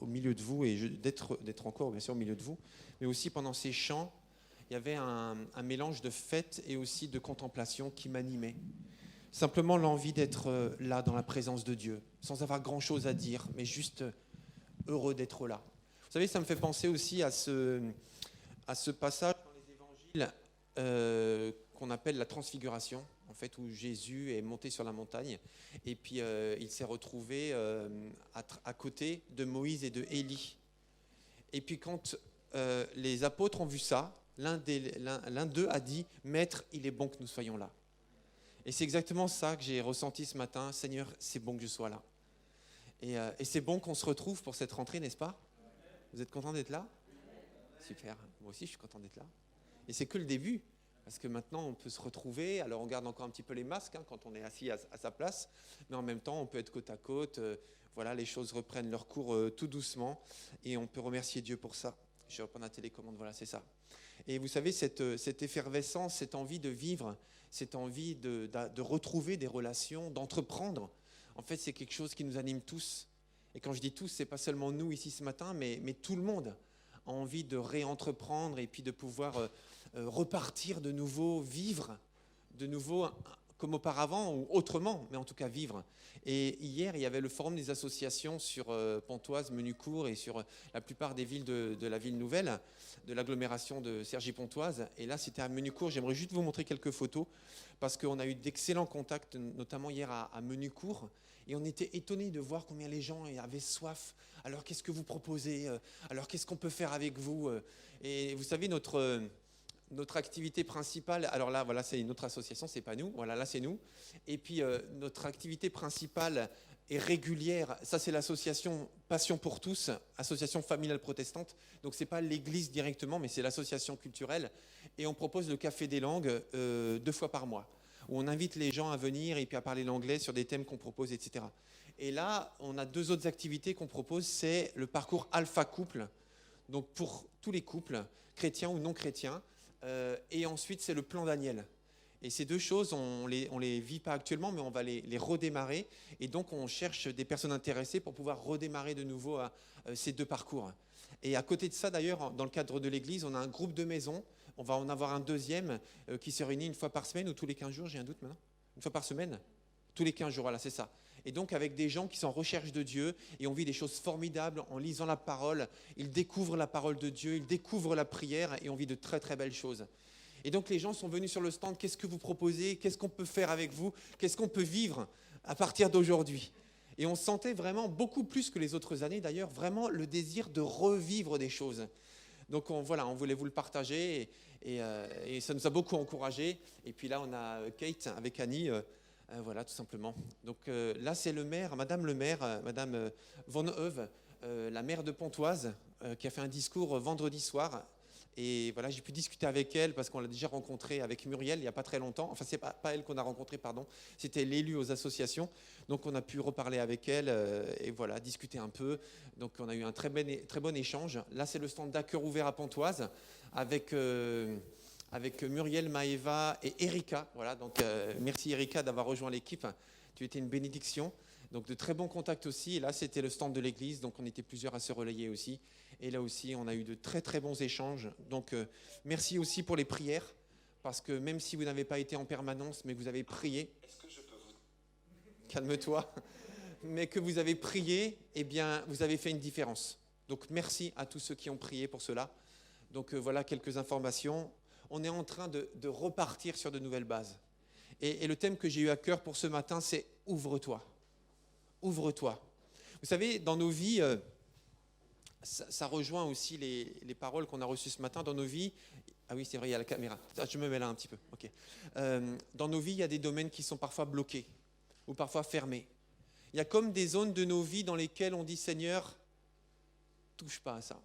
au milieu de vous et d'être encore bien sûr au milieu de vous. Mais aussi pendant ces chants, il y avait un mélange de fête et aussi de contemplation qui m'animait. Simplement l'envie d'être là dans la présence de Dieu, sans avoir grand-chose à dire, mais juste heureux d'être là. Vous savez, ça me fait penser aussi à ce passage dans les évangiles qu'on appelle la transfiguration, en fait, où Jésus est monté sur la montagne et puis il s'est retrouvé à côté de Moïse et de Élie. Et puis quand les apôtres ont vu ça, l'un d'eux a dit « Maître, il est bon que nous soyons là ». Et c'est exactement ça que j'ai ressenti ce matin. Seigneur, c'est bon que je sois là. Et c'est bon qu'on se retrouve pour cette rentrée, n'est-ce pas? Vous êtes content d'être là? Super, moi aussi je suis content d'être là. Et c'est que le début, parce que maintenant on peut se retrouver, alors on garde encore un petit peu les masques quand on est assis à sa place, mais en même temps on peut être côte à côte, voilà, les choses reprennent leur cours tout doucement, et on peut remercier Dieu pour ça. Je vais reprendre la télécommande, voilà, c'est ça. Et vous savez, cette effervescence, cette envie de vivre, cette envie de retrouver des relations, d'entreprendre, en fait, c'est quelque chose qui nous anime tous. Et quand je dis tous, c'est pas seulement nous ici ce matin, mais tout le monde a envie de réentreprendre et puis de pouvoir repartir de nouveau, vivre de nouveau comme auparavant ou autrement, mais en tout cas vivre. Et hier, il y avait le forum des associations sur Pontoise, Menucourt et sur la plupart des villes de la ville nouvelle, de l'agglomération de Cergy-Pontoise. Et là, c'était à Menucourt. J'aimerais juste vous montrer quelques photos parce qu'on a eu d'excellents contacts, notamment hier à Menucourt. Et on était étonnés de voir combien les gens avaient soif. Alors, qu'est-ce que vous proposez? Alors, qu'est-ce qu'on peut faire avec vous? Et vous savez, notre activité principale, alors là, voilà, c'est une autre association, c'est pas nous. Voilà, là, c'est nous. Et puis, notre activité principale et régulière, ça, c'est l'association Passion pour tous, association familiale protestante. Donc, c'est pas l'église directement, mais c'est l'association culturelle. Et on propose le Café des langues 2 fois par mois, où on invite les gens à venir et puis à parler l'anglais sur des thèmes qu'on propose, etc. Et là, on a 2 autres activités qu'on propose, c'est le parcours Alpha Couple, donc pour tous les couples, chrétiens ou non chrétiens, et ensuite c'est le plan Daniel. Et ces 2 choses, on les vit pas actuellement, mais on va les redémarrer, et donc on cherche des personnes intéressées pour pouvoir redémarrer de nouveau ces 2 parcours. Et à côté de ça, d'ailleurs, dans le cadre de l'église, on a un groupe de maison. On va en avoir un deuxième qui se réunit 1 fois par semaine ou tous les 15 jours, j'ai un doute maintenant. 1 fois par semaine? Tous les 15 jours, voilà, c'est ça. Et donc avec des gens qui sont en recherche de Dieu et on vit des choses formidables en lisant la parole. Ils découvrent la parole de Dieu, ils découvrent la prière et on vit de très très belles choses. Et donc les gens sont venus sur le stand, qu'est-ce que vous proposez? Qu'est-ce qu'on peut faire avec vous? Qu'est-ce qu'on peut vivre à partir d'aujourd'hui? Et on sentait vraiment, beaucoup plus que les autres années d'ailleurs, vraiment le désir de revivre des choses. Donc on voulait vous le partager et ça nous a beaucoup encouragés. Et puis là, on a Kate avec Annie Voilà, tout simplement. Donc là, c'est le maire, Madame le maire, Madame Von Heuve, la maire de Pontoise, qui a fait un discours vendredi soir. Et voilà, j'ai pu discuter avec elle parce qu'on l'a déjà rencontrée avec Muriel il n'y a pas très longtemps. Enfin, c'est pas elle qu'on a rencontrée, pardon. C'était l'élu aux associations. Donc, on a pu reparler avec elle et voilà, discuter un peu. Donc, on a eu un très bon échange. Là, c'est le stand d'À Cœur Ouvert à Pontoise avec Muriel, Maëva et Erika. Voilà, donc merci Erika d'avoir rejoint l'équipe. Tu étais une bénédiction. Donc de très bons contacts aussi. Et là, c'était le stand de l'église. Donc on était plusieurs à se relayer aussi. Et là aussi, on a eu de très très bons échanges. Donc merci aussi pour les prières. Parce que même si vous n'avez pas été en permanence, mais que vous avez prié. Est-ce que je peux vous... Calme-toi. Mais que vous avez prié, eh bien, vous avez fait une différence. Donc merci à tous ceux qui ont prié pour cela. Donc voilà quelques informations. On est en train de repartir sur de nouvelles bases. Et le thème que j'ai eu à cœur pour ce matin, c'est « Ouvre-toi ». Ouvre-toi. Vous savez, dans nos vies, ça rejoint aussi les paroles qu'on a reçues ce matin. Dans nos vies, ah oui, c'est vrai, il y a la caméra. Je me mets là un petit peu. Okay. Dans nos vies, il y a des domaines qui sont parfois bloqués ou parfois fermés. Il y a comme des zones de nos vies dans lesquelles on dit « Seigneur, touche pas à ça ».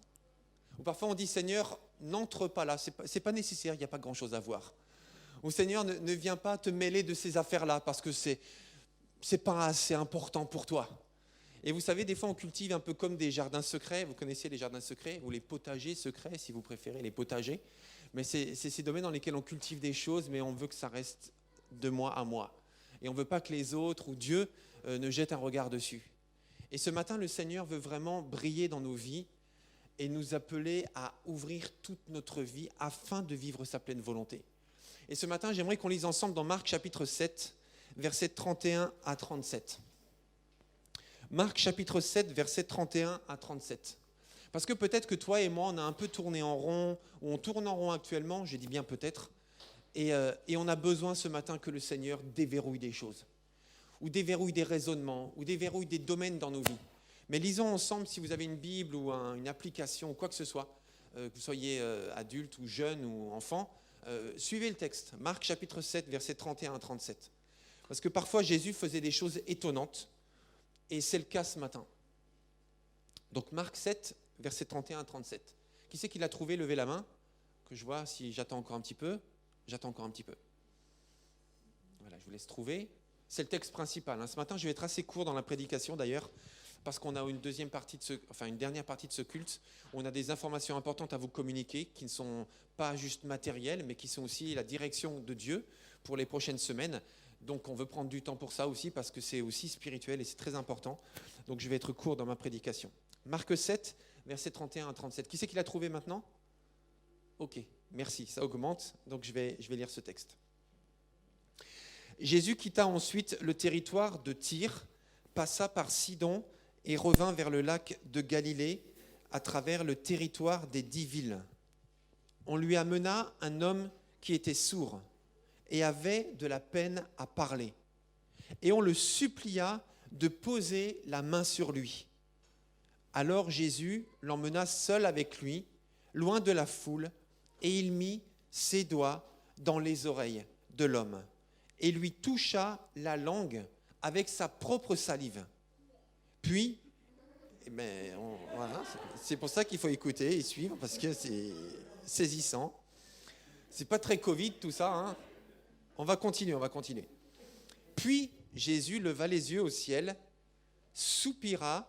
Ou parfois on dit « Seigneur, n'entre pas là, c'est pas nécessaire, il n'y a pas grand-chose à voir ». Ou « Seigneur, ne viens pas te mêler de ces affaires-là parce que c'est pas assez important pour toi ». Et vous savez, des fois, on cultive un peu comme des jardins secrets. Vous connaissez les jardins secrets ou les potagers secrets, si vous préférez, les potagers. Mais c'est ces domaines dans lesquels on cultive des choses, mais on veut que ça reste de mois à mois. Et on ne veut pas que les autres ou Dieu ne jettent un regard dessus. Et ce matin, le Seigneur veut vraiment briller dans nos vies et nous appeler à ouvrir toute notre vie afin de vivre sa pleine volonté. Et ce matin, j'aimerais qu'on lise ensemble dans Marc chapitre 7, versets 31 à 37. Marc chapitre 7, versets 31 à 37. Parce que peut-être que toi et moi, on a un peu tourné en rond, ou on tourne en rond actuellement, j'ai dit bien peut-être, et on a besoin ce matin que le Seigneur déverrouille des choses, ou déverrouille des raisonnements, ou déverrouille des domaines dans nos vies. Mais lisons ensemble, si vous avez une Bible ou une application ou quoi que ce soit, que vous soyez adulte ou jeune ou enfant, suivez le texte. Marc chapitre 7, versets 31 à 37. Parce que parfois Jésus faisait des choses étonnantes, et c'est le cas ce matin. Donc Marc 7, versets 31 à 37. Qui c'est qui l'a trouvé? Levez la main, que je vois si j'attends encore un petit peu. J'attends encore un petit peu. Voilà, je vous laisse trouver. C'est le texte principal. Ce matin, je vais être assez court dans la prédication d'ailleurs, parce qu'on a une dernière partie de ce culte, où on a des informations importantes à vous communiquer, qui ne sont pas juste matérielles, mais qui sont aussi la direction de Dieu pour les prochaines semaines. Donc on veut prendre du temps pour ça aussi, parce que c'est aussi spirituel et c'est très important. Donc je vais être court dans ma prédication. Marc 7, versets 31 à 37. Qui c'est qui l'a trouvé maintenant? Ok, merci, ça augmente. Donc je vais lire ce texte. Jésus quitta ensuite le territoire de Tyr, passa par Sidon et revint vers le lac de Galilée à travers le territoire des 10 villes. On lui amena un homme qui était sourd et avait de la peine à parler. Et on le supplia de poser la main sur lui. Alors Jésus l'emmena seul avec lui, loin de la foule, et il mit ses doigts dans les oreilles de l'homme et lui toucha la langue avec sa propre salive. Puis, voilà, c'est pour ça qu'il faut écouter et suivre, parce que c'est saisissant. C'est pas très Covid tout ça, hein. On va continuer. Puis Jésus leva les yeux au ciel, soupira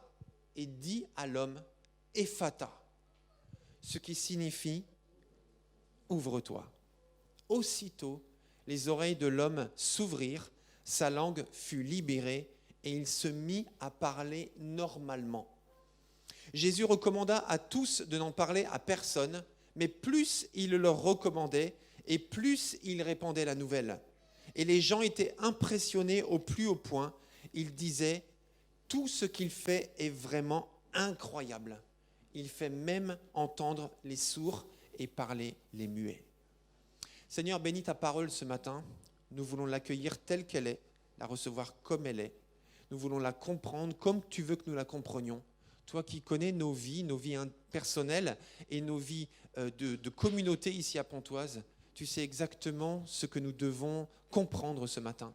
et dit à l'homme, Ephata, ce qui signifie ouvre-toi. Aussitôt, les oreilles de l'homme s'ouvrirent, sa langue fut libérée et il se mit à parler normalement. Jésus recommanda à tous de n'en parler à personne, mais plus il leur recommandait et plus il répandait la nouvelle. Et les gens étaient impressionnés au plus haut point. Ils disaient, tout ce qu'il fait est vraiment incroyable. Il fait même entendre les sourds et parler les muets. Seigneur, bénis ta parole ce matin. Nous voulons l'accueillir telle qu'elle est, la recevoir comme elle est. Nous voulons la comprendre comme tu veux que nous la comprenions. Toi qui connais nos vies personnelles et nos vies de communauté ici à Pontoise, tu sais exactement ce que nous devons comprendre ce matin.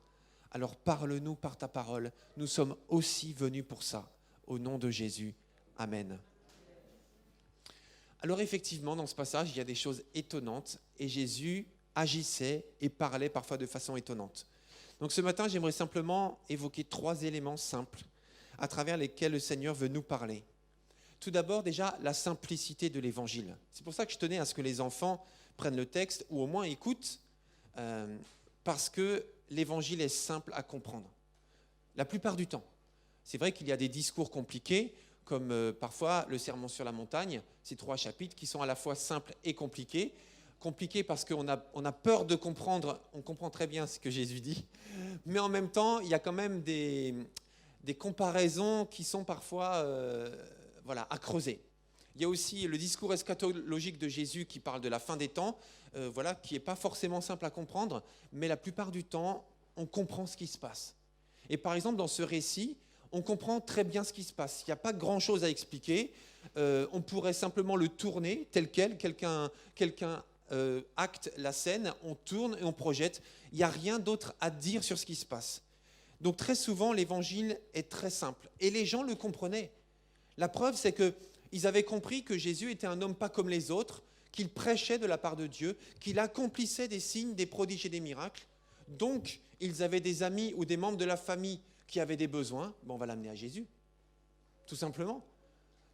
Alors parle-nous par ta parole. Nous sommes aussi venus pour ça. Au nom de Jésus. Amen. Alors effectivement, dans ce passage, il y a des choses étonnantes et Jésus agissait et parlait parfois de façon étonnante. Donc ce matin, j'aimerais simplement évoquer 3 éléments simples à travers lesquels le Seigneur veut nous parler. Tout d'abord, déjà, la simplicité de l'Évangile. C'est pour ça que je tenais à ce que les enfants prennent le texte ou au moins écoutent, parce que l'Évangile est simple à comprendre. La plupart du temps. C'est vrai qu'il y a des discours compliqués, comme parfois le Sermon sur la montagne, ces 3 chapitres qui sont à la fois simples et compliqués. Compliqués parce qu'on a peur de comprendre, on comprend très bien ce que Jésus dit, mais en même temps, il y a quand même des comparaisons qui sont parfois à creuser. Il y a aussi le discours eschatologique de Jésus qui parle de la fin des temps, qui n'est pas forcément simple à comprendre, mais la plupart du temps, on comprend ce qui se passe. Et par exemple, dans ce récit, on comprend très bien ce qui se passe. Il n'y a pas grand-chose à expliquer. On pourrait simplement le tourner tel quel. Quelqu'un acte la scène, on tourne et on projette. Il n'y a rien d'autre à dire sur ce qui se passe. Donc très souvent, l'évangile est très simple. Et les gens le comprenaient. La preuve, c'est qu'ils avaient compris que Jésus était un homme pas comme les autres, qu'il prêchait de la part de Dieu, qu'il accomplissait des signes, des prodiges et des miracles. Donc, ils avaient des amis ou des membres de la famille qui avaient des besoins. On va l'amener à Jésus, tout simplement.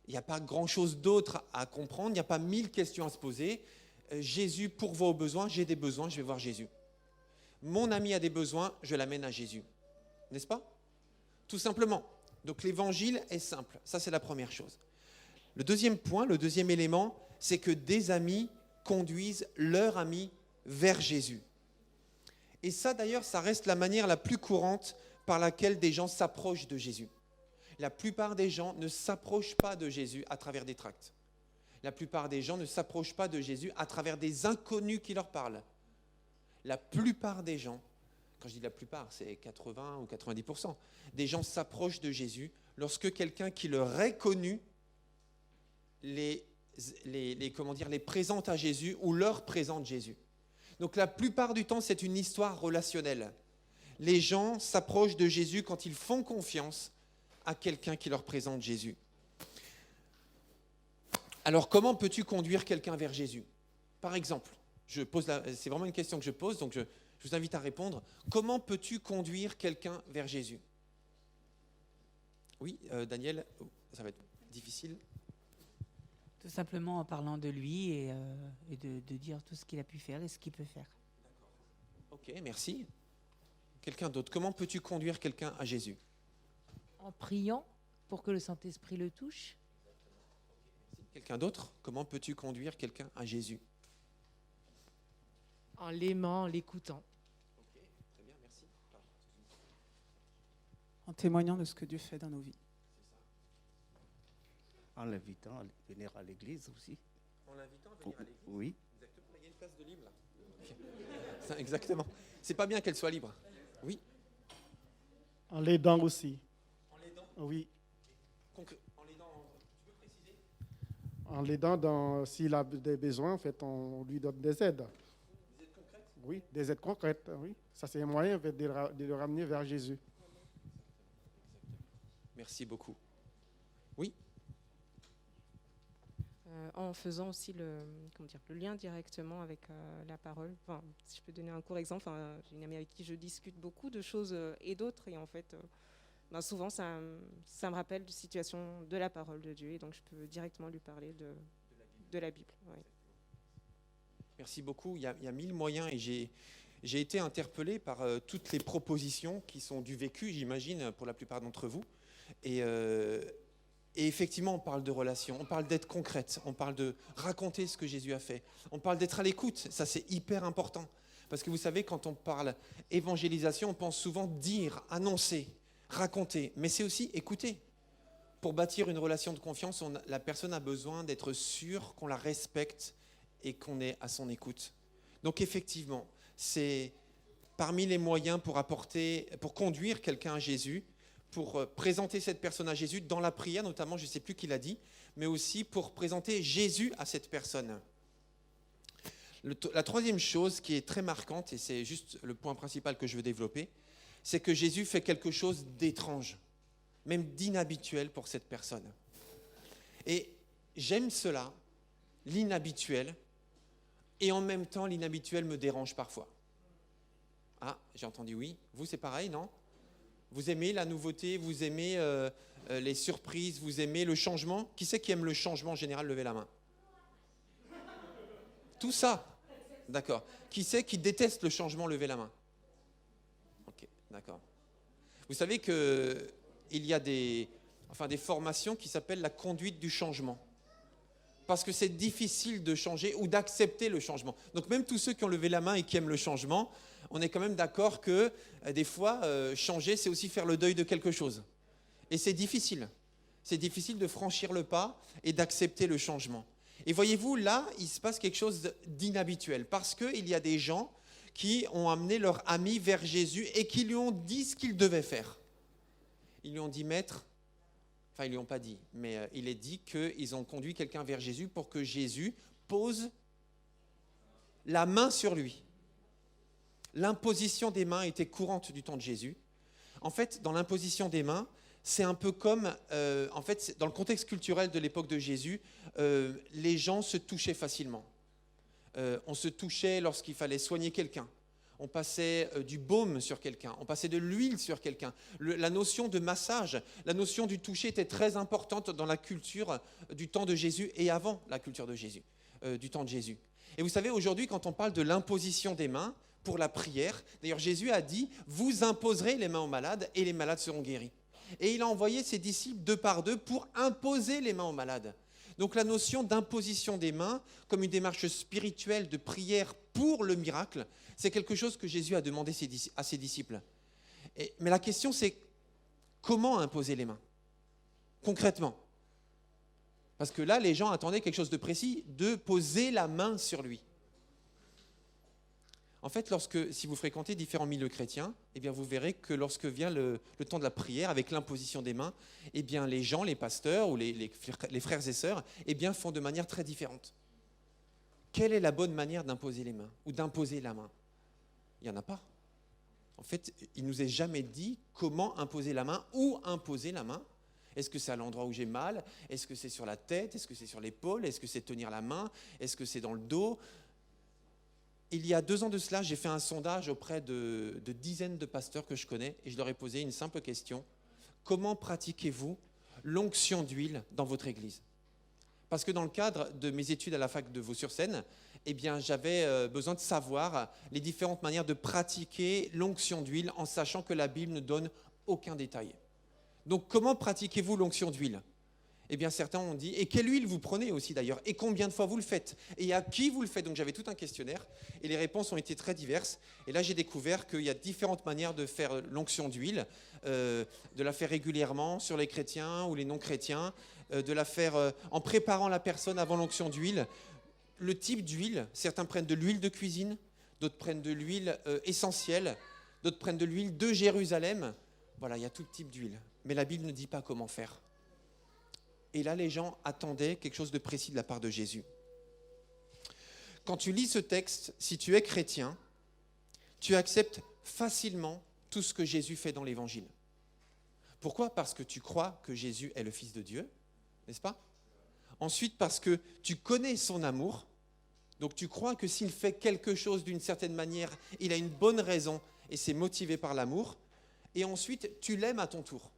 Il n'y a pas grand-chose d'autre à comprendre, il n'y a pas 1000 questions à se poser. Jésus pourvoit aux besoins, j'ai des besoins, je vais voir Jésus. Mon ami a des besoins, je l'amène à Jésus. N'est-ce pas? Tout simplement. Donc l'évangile est simple, ça c'est la première chose. Le deuxième point, le deuxième élément, c'est que des amis conduisent leur ami vers Jésus. Et ça d'ailleurs, ça reste la manière la plus courante par laquelle des gens s'approchent de Jésus. La plupart des gens ne s'approchent pas de Jésus à travers des tracts. La plupart des gens ne s'approchent pas de Jésus à travers des inconnus qui leur parlent. La plupart des gens, quand je dis la plupart, c'est 80 ou 90%, des gens s'approchent de Jésus lorsque quelqu'un qui leur est connu les présente à Jésus ou leur présente Jésus. Donc la plupart du temps, c'est une histoire relationnelle. Les gens s'approchent de Jésus quand ils font confiance à quelqu'un qui leur présente Jésus. Alors, comment peux-tu conduire quelqu'un vers Jésus? Par exemple, c'est vraiment une question que je pose, donc je vous invite à répondre. Comment peux-tu conduire quelqu'un vers Jésus? Oui, Daniel, ça va être difficile. Tout simplement en parlant de lui et de dire tout ce qu'il a pu faire et ce qu'il peut faire. Ok, merci. Quelqu'un d'autre, comment peux-tu conduire quelqu'un à Jésus? En priant pour que le Saint-Esprit le touche. Quelqu'un d'autre, comment peux-tu conduire quelqu'un à Jésus? En l'aimant, en l'écoutant. Ok, très bien, merci. En témoignant de ce que Dieu fait dans nos vies. En l'invitant à venir à l'église aussi. En l'invitant à venir à l'église? Oui. Exactement, il y a une place de libre là. Okay. Exactement. C'est pas bien qu'elle soit libre. Oui. En l'aidant aussi. En l'aidant? Oui. En l'aidant, tu peux préciser? En l'aidant, s'il a des besoins, en fait, on lui donne des aides. Des aides concrètes? Oui, des aides concrètes, oui. Ça, c'est un moyen en fait, de le ramener vers Jésus. Merci beaucoup. Oui. En faisant aussi le lien directement avec la parole. Enfin, si je peux donner un court exemple, j'ai une amie avec qui je discute beaucoup de choses et d'autres, et en fait, souvent ça me rappelle des situations de la parole de Dieu, et donc je peux directement lui parler de la Bible. Ouais. Merci beaucoup. Il y a 1000 moyens, et j'ai été interpellé par toutes les propositions qui sont du vécu, j'imagine, pour la plupart d'entre vous. Et effectivement, on parle de relations, on parle d'être concrète, on parle de raconter ce que Jésus a fait, on parle d'être à l'écoute, ça c'est hyper important. Parce que vous savez, quand on parle évangélisation, on pense souvent dire, annoncer, raconter, mais c'est aussi écouter. Pour bâtir une relation de confiance, la personne a besoin d'être sûre qu'on la respecte et qu'on est à son écoute. Donc effectivement, c'est parmi les moyens pour conduire quelqu'un à Jésus, pour présenter cette personne à Jésus dans la prière, notamment, je ne sais plus qui l'a dit, mais aussi pour présenter Jésus à cette personne. La troisième chose qui est très marquante, et c'est juste le point principal que je veux développer, c'est que Jésus fait quelque chose d'étrange, même d'inhabituel pour cette personne. Et j'aime cela, l'inhabituel, et en même temps, l'inhabituel me dérange parfois. Ah, j'ai entendu oui. Vous, c'est pareil, non? Vous aimez la nouveauté, vous aimez les surprises, vous aimez le changement? Qui c'est qui aime le changement en général? Levez la main. Tout ça. D'accord. Qui c'est qui déteste le changement? Levez la main. Ok, d'accord. Vous savez qu'il y a des formations qui s'appellent la conduite du changement. Parce que c'est difficile de changer ou d'accepter le changement. Donc même tous ceux qui ont levé la main et qui aiment le changement, on est quand même d'accord que des fois, changer, c'est aussi faire le deuil de quelque chose. Et c'est difficile. C'est difficile de franchir le pas et d'accepter le changement. Et voyez-vous, là, il se passe quelque chose d'inhabituel. Parce qu'il y a des gens qui ont amené leur ami vers Jésus et qui lui ont dit ce qu'il devait faire. Ils lui ont dit, maître, enfin, ils ne lui ont pas dit, mais il est dit qu'ils ont conduit quelqu'un vers Jésus pour que Jésus pose la main sur lui. L'imposition des mains était courante du temps de Jésus. En fait, dans l'imposition des mains, c'est un peu comme, dans le contexte culturel de l'époque de Jésus, les gens se touchaient facilement. On se touchait lorsqu'il fallait soigner quelqu'un. On passait du baume sur quelqu'un, on passait de l'huile sur quelqu'un. La notion de massage, la notion du toucher était très importante dans la culture du temps de Jésus et avant la culture de Jésus, du temps de Jésus. Et vous savez, aujourd'hui, quand on parle de l'imposition des mains pour la prière, d'ailleurs Jésus a dit « Vous imposerez les mains aux malades et les malades seront guéris ». Et il a envoyé ses disciples 2 par 2 pour imposer les mains aux malades. Donc la notion d'imposition des mains comme une démarche spirituelle de prière pour le miracle, c'est quelque chose que Jésus a demandé à ses disciples. Mais la question c'est, comment imposer les mains? Concrètement. Parce que là, les gens attendaient quelque chose de précis, de poser la main sur lui. En fait, si vous fréquentez différents milieux chrétiens, eh bien, vous verrez que lorsque vient le temps de la prière, avec l'imposition des mains, eh bien, les gens, les pasteurs ou les frères et sœurs, eh bien, font de manière très différente. Quelle est la bonne manière d'imposer les mains ou d'imposer la main? Il n'y en a pas. En fait, il ne nous est jamais dit comment imposer la main ou imposer la main. Est-ce que c'est à l'endroit où j'ai mal? Est-ce que c'est sur la tête? Est-ce que c'est sur l'épaule? Est-ce que c'est tenir la main? Est-ce que c'est dans le dos? Il y a 2 ans de cela, j'ai fait un sondage auprès de dizaines de pasteurs que je connais et je leur ai posé une simple question. Comment pratiquez-vous l'onction d'huile dans votre église? Parce que dans le cadre de mes études à la fac de Vaux-sur-Seine, eh bien, j'avais besoin de savoir les différentes manières de pratiquer l'onction d'huile en sachant que la Bible ne donne aucun détail. Donc, comment pratiquez-vous l'onction d'huile? Eh bien, certains ont dit, et quelle huile vous prenez aussi d'ailleurs? Et combien de fois vous le faites? Et à qui vous le faites? Donc, j'avais tout un questionnaire et les réponses ont été très diverses. Et là, j'ai découvert qu'il y a différentes manières de faire l'onction d'huile, de la faire régulièrement sur les chrétiens ou les non-chrétiens, de la faire en préparant la personne avant l'onction d'huile. Le type d'huile, certains prennent de l'huile de cuisine, d'autres prennent de l'huile essentielle, d'autres prennent de l'huile de Jérusalem. Voilà, il y a tout type d'huile. Mais la Bible ne dit pas comment faire. Et là, les gens attendaient quelque chose de précis de la part de Jésus. Quand tu lis ce texte, si tu es chrétien, tu acceptes facilement tout ce que Jésus fait dans l'Évangile. Pourquoi? Parce que tu crois que Jésus est le Fils de Dieu, n'est-ce pas? Ensuite, parce que tu connais son amour, donc tu crois que s'il fait quelque chose d'une certaine manière, il a une bonne raison et c'est motivé par l'amour. Et ensuite, tu l'aimes à ton tour.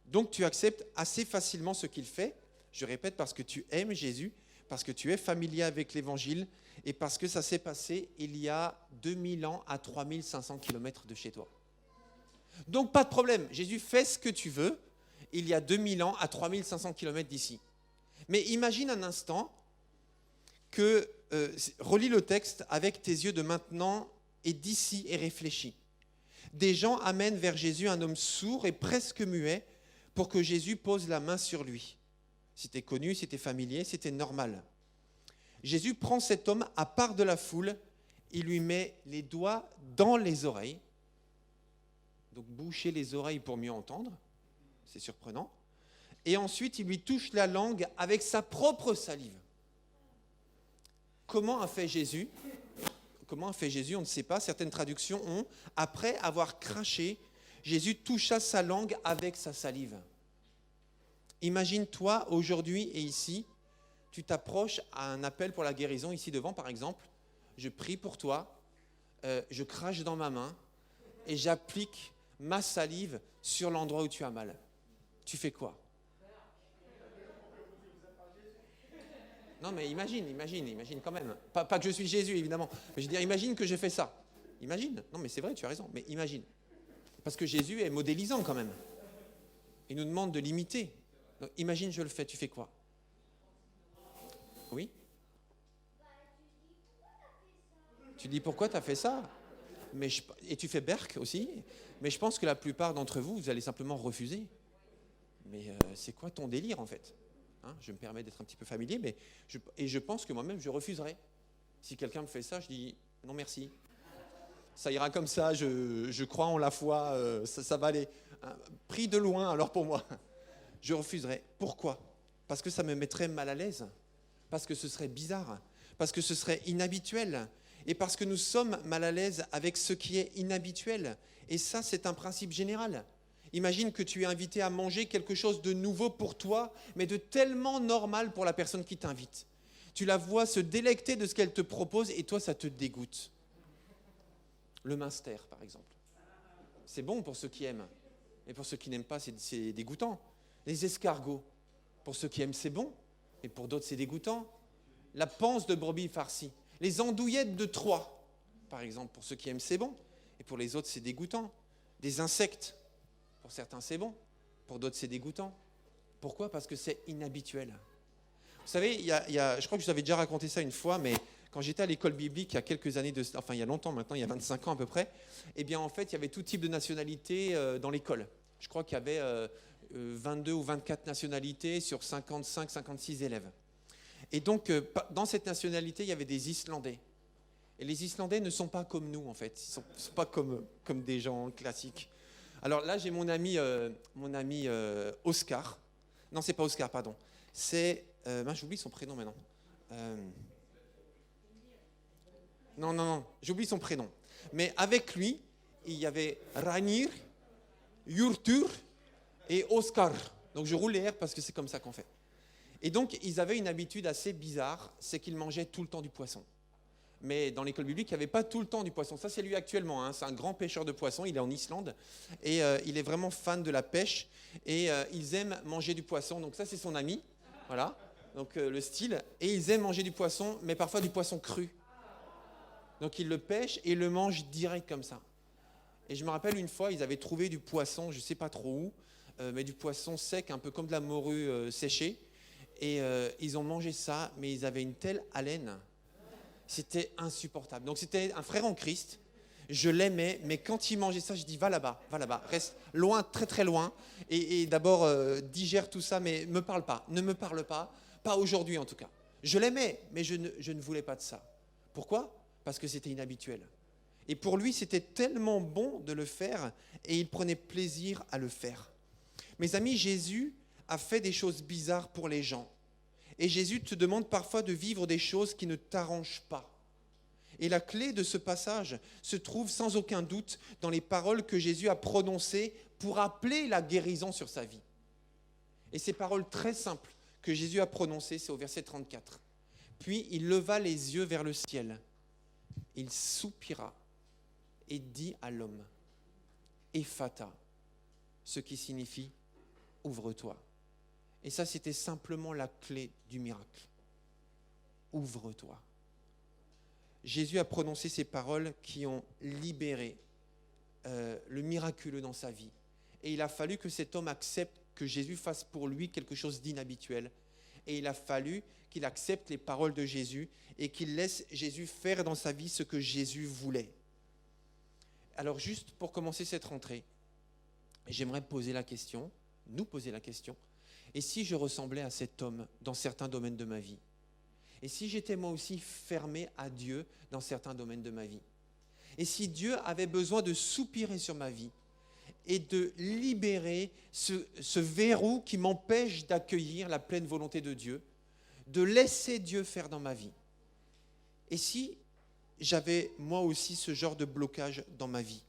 Donc tu acceptes assez facilement ce qu'il fait, je répète, parce que tu aimes Jésus, parce que tu es familier avec l'Évangile et parce que ça s'est passé il y a 2000 ans à 3500 km de chez toi. Donc pas de problème, Jésus fait ce que tu veux, il y a 2000 ans à 3500 km d'ici. Mais imagine un instant que, relis le texte avec tes yeux de maintenant et d'ici et réfléchis. Des gens amènent vers Jésus un homme sourd et presque muet pour que Jésus pose la main sur lui. C'était connu, c'était familier, c'était normal. Jésus prend cet homme à part de la foule, il lui met les doigts dans les oreilles, donc boucher les oreilles pour mieux entendre, c'est surprenant, et ensuite il lui touche la langue avec sa propre salive. Comment a fait Jésus? Comment a fait Jésus? On ne sait pas. Certaines traductions ont, après avoir craché, Jésus toucha sa langue avec sa salive. Imagine-toi aujourd'hui et ici, tu t'approches à un appel pour la guérison, ici devant par exemple. Je prie pour toi, je crache dans ma main et j'applique ma salive sur l'endroit où tu as mal. Tu fais quoi? Non mais imagine quand même. Pas que je suis Jésus évidemment, mais je veux dire, imagine que j'ai fait ça. Imagine. Non mais c'est vrai, tu as raison, mais imagine. Parce que Jésus est modélisant quand même. Il nous demande de l'imiter. Donc, imagine je le fais, tu fais quoi? Oui? Tu dis pourquoi tu as fait ça? Et tu fais berk aussi. Mais je pense que la plupart d'entre vous, vous allez simplement refuser. Mais c'est quoi ton délire en fait? Je me permets d'être un petit peu familier, mais je pense que moi-même je refuserai. Si quelqu'un me fait ça, je dis non merci. Ça ira comme ça, je crois en la foi, ça va aller. Pris de loin alors pour moi. Je refuserai. Pourquoi? Parce que ça me mettrait mal à l'aise. Parce que ce serait bizarre. Parce que ce serait inhabituel. Et parce que nous sommes mal à l'aise avec ce qui est inhabituel. Et ça, c'est un principe général. Imagine que tu es invité à manger quelque chose de nouveau pour toi, mais de tellement normal pour la personne qui t'invite. Tu la vois se délecter de ce qu'elle te propose et toi, ça te dégoûte. Le minster, par exemple. C'est bon pour ceux qui aiment. Et pour ceux qui n'aiment pas, c'est dégoûtant. Les escargots, pour ceux qui aiment, c'est bon. Et pour d'autres, c'est dégoûtant. La panse de brebis farcie. Les andouillettes de Troie, par exemple, pour ceux qui aiment, c'est bon. Et pour les autres, c'est dégoûtant. Des insectes. Pour certains, c'est bon. Pour d'autres, c'est dégoûtant. Pourquoi? Parce que c'est inhabituel. Vous savez, je crois que je vous avais déjà raconté ça une fois, mais quand j'étais à l'école biblique, il y a quelques années, enfin il y a longtemps maintenant, il y a 25 ans à peu près, eh bien en fait, il y avait tout type de nationalités dans l'école. Je crois qu'il y avait 22 ou 24 nationalités sur 55, 56 élèves. Et donc, dans cette nationalité, il y avait des Islandais. Et les Islandais ne sont pas comme nous, en fait. Ils ne sont pas comme des gens classiques. Alors là, j'ai mon ami Oscar. Non, c'est pas Oscar, pardon. C'est... j'oublie son prénom maintenant. Non, j'oublie son prénom. Mais avec lui, il y avait Ragnir, Jurtur et Oscar. Donc je roule les R parce que c'est comme ça qu'on fait. Et donc, ils avaient une habitude assez bizarre, c'est qu'ils mangeaient tout le temps du poisson. Mais dans l'école biblique, il n'y avait pas tout le temps du poisson. Ça, c'est lui actuellement. Hein. C'est un grand pêcheur de poissons. Il est en Islande. Et il est vraiment fan de la pêche. Et ils aiment manger du poisson. Donc ça, c'est son ami. Voilà. Donc le style. Et ils aiment manger du poisson, mais parfois du poisson cru. Donc ils le pêchent et ils le mangent direct comme ça. Et je me rappelle une fois, ils avaient trouvé du poisson, je ne sais pas trop où, mais du poisson sec, un peu comme de la morue séchée. Et ils ont mangé ça, mais ils avaient une telle haleine. C'était insupportable. Donc c'était un frère en Christ, je l'aimais, mais quand il mangeait ça, je dis va là-bas, reste loin, très très loin, et d'abord digère tout ça, mais ne me parle pas, pas aujourd'hui en tout cas. Je l'aimais, mais je ne voulais pas de ça. Pourquoi? Parce que c'était inhabituel. Et pour lui, c'était tellement bon de le faire, et il prenait plaisir à le faire. Mes amis, Jésus a fait des choses bizarres pour les gens. Et Jésus te demande parfois de vivre des choses qui ne t'arrangent pas. Et la clé de ce passage se trouve sans aucun doute dans les paroles que Jésus a prononcées pour appeler la guérison sur sa vie. Et ces paroles très simples que Jésus a prononcées, c'est au verset 34. Puis il leva les yeux vers le ciel, il soupira et dit à l'homme, Ephata, ce qui signifie ouvre-toi. Et ça, c'était simplement la clé du miracle. Ouvre-toi. Jésus a prononcé ces paroles qui ont libéré le miraculeux dans sa vie. Et il a fallu que cet homme accepte que Jésus fasse pour lui quelque chose d'inhabituel. Et il a fallu qu'il accepte les paroles de Jésus et qu'il laisse Jésus faire dans sa vie ce que Jésus voulait. Alors juste pour commencer cette rentrée, j'aimerais nous poser la question, et si je ressemblais à cet homme dans certains domaines de ma vie? Et si j'étais moi aussi fermé à Dieu dans certains domaines de ma vie? Et si Dieu avait besoin de soupirer sur ma vie et de libérer ce verrou qui m'empêche d'accueillir la pleine volonté de Dieu, de laisser Dieu faire dans ma vie? Et si j'avais moi aussi ce genre de blocage dans ma vie.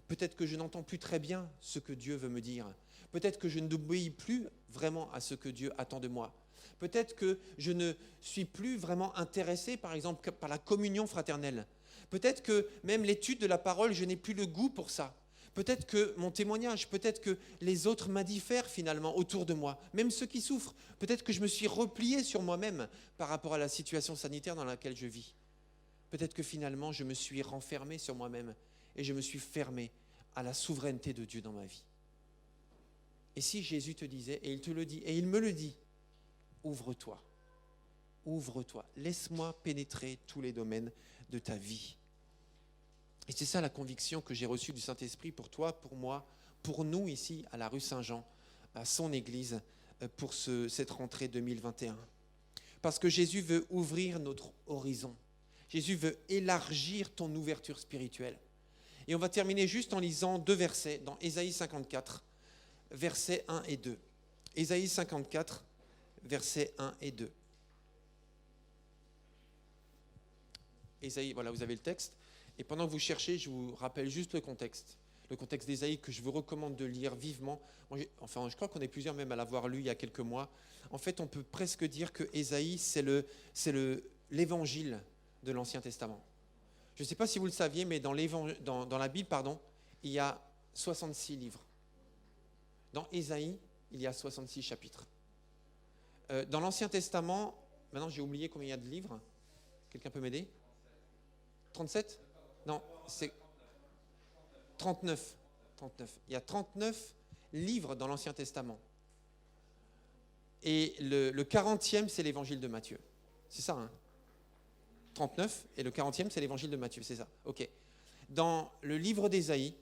Peut-être que je n'entends plus très bien ce que Dieu veut me dire. Peut-être que je n'obéis plus vraiment à ce que Dieu attend de moi. Peut-être que je ne suis plus vraiment intéressé, par exemple, par la communion fraternelle. Peut-être que même l'étude de la parole, je n'ai plus le goût pour ça. Peut-être que mon témoignage, peut-être que les autres m'indiffèrent finalement autour de moi, même ceux qui souffrent. Peut-être que je me suis replié sur moi-même par rapport à la situation sanitaire dans laquelle je vis. Peut-être que finalement, je me suis renfermé sur moi-même et je me suis fermé à la souveraineté de Dieu dans ma vie. Et si Jésus te disait, et il te le dit, et il me le dit, ouvre-toi, ouvre-toi, laisse-moi pénétrer tous les domaines de ta vie. Et c'est ça la conviction que j'ai reçue du Saint-Esprit pour toi, pour moi, pour nous ici à la rue Saint-Jean, à son église, pour cette rentrée 2021. Parce que Jésus veut ouvrir notre horizon. Jésus veut élargir ton ouverture spirituelle. Et on va terminer juste en lisant 2 versets dans Ésaïe 54, versets 1 et 2. Ésaïe 54, versets 1 et 2. Ésaïe, voilà, vous avez le texte. Et pendant que vous cherchez, je vous rappelle juste le contexte d'Ésaïe que je vous recommande de lire vivement. Enfin, je crois qu'on est plusieurs même à l'avoir lu il y a quelques mois. En fait, on peut presque dire que Ésaïe, c'est l'évangile de l'Ancien Testament. Je ne sais pas si vous le saviez, mais dans la Bible, il y a 66 livres. Dans Ésaïe, il y a 66 chapitres. Dans l'Ancien Testament, maintenant j'ai oublié combien il y a de livres. Quelqu'un peut m'aider ? 37 ? Non, c'est 39. 39. Il y a 39 livres dans l'Ancien Testament. Et le 40e, c'est l'évangile de Matthieu. C'est ça, hein ? 39, et le 40e, c'est l'évangile de Matthieu, c'est ça. Ok. Dans le livre d'Ésaïe,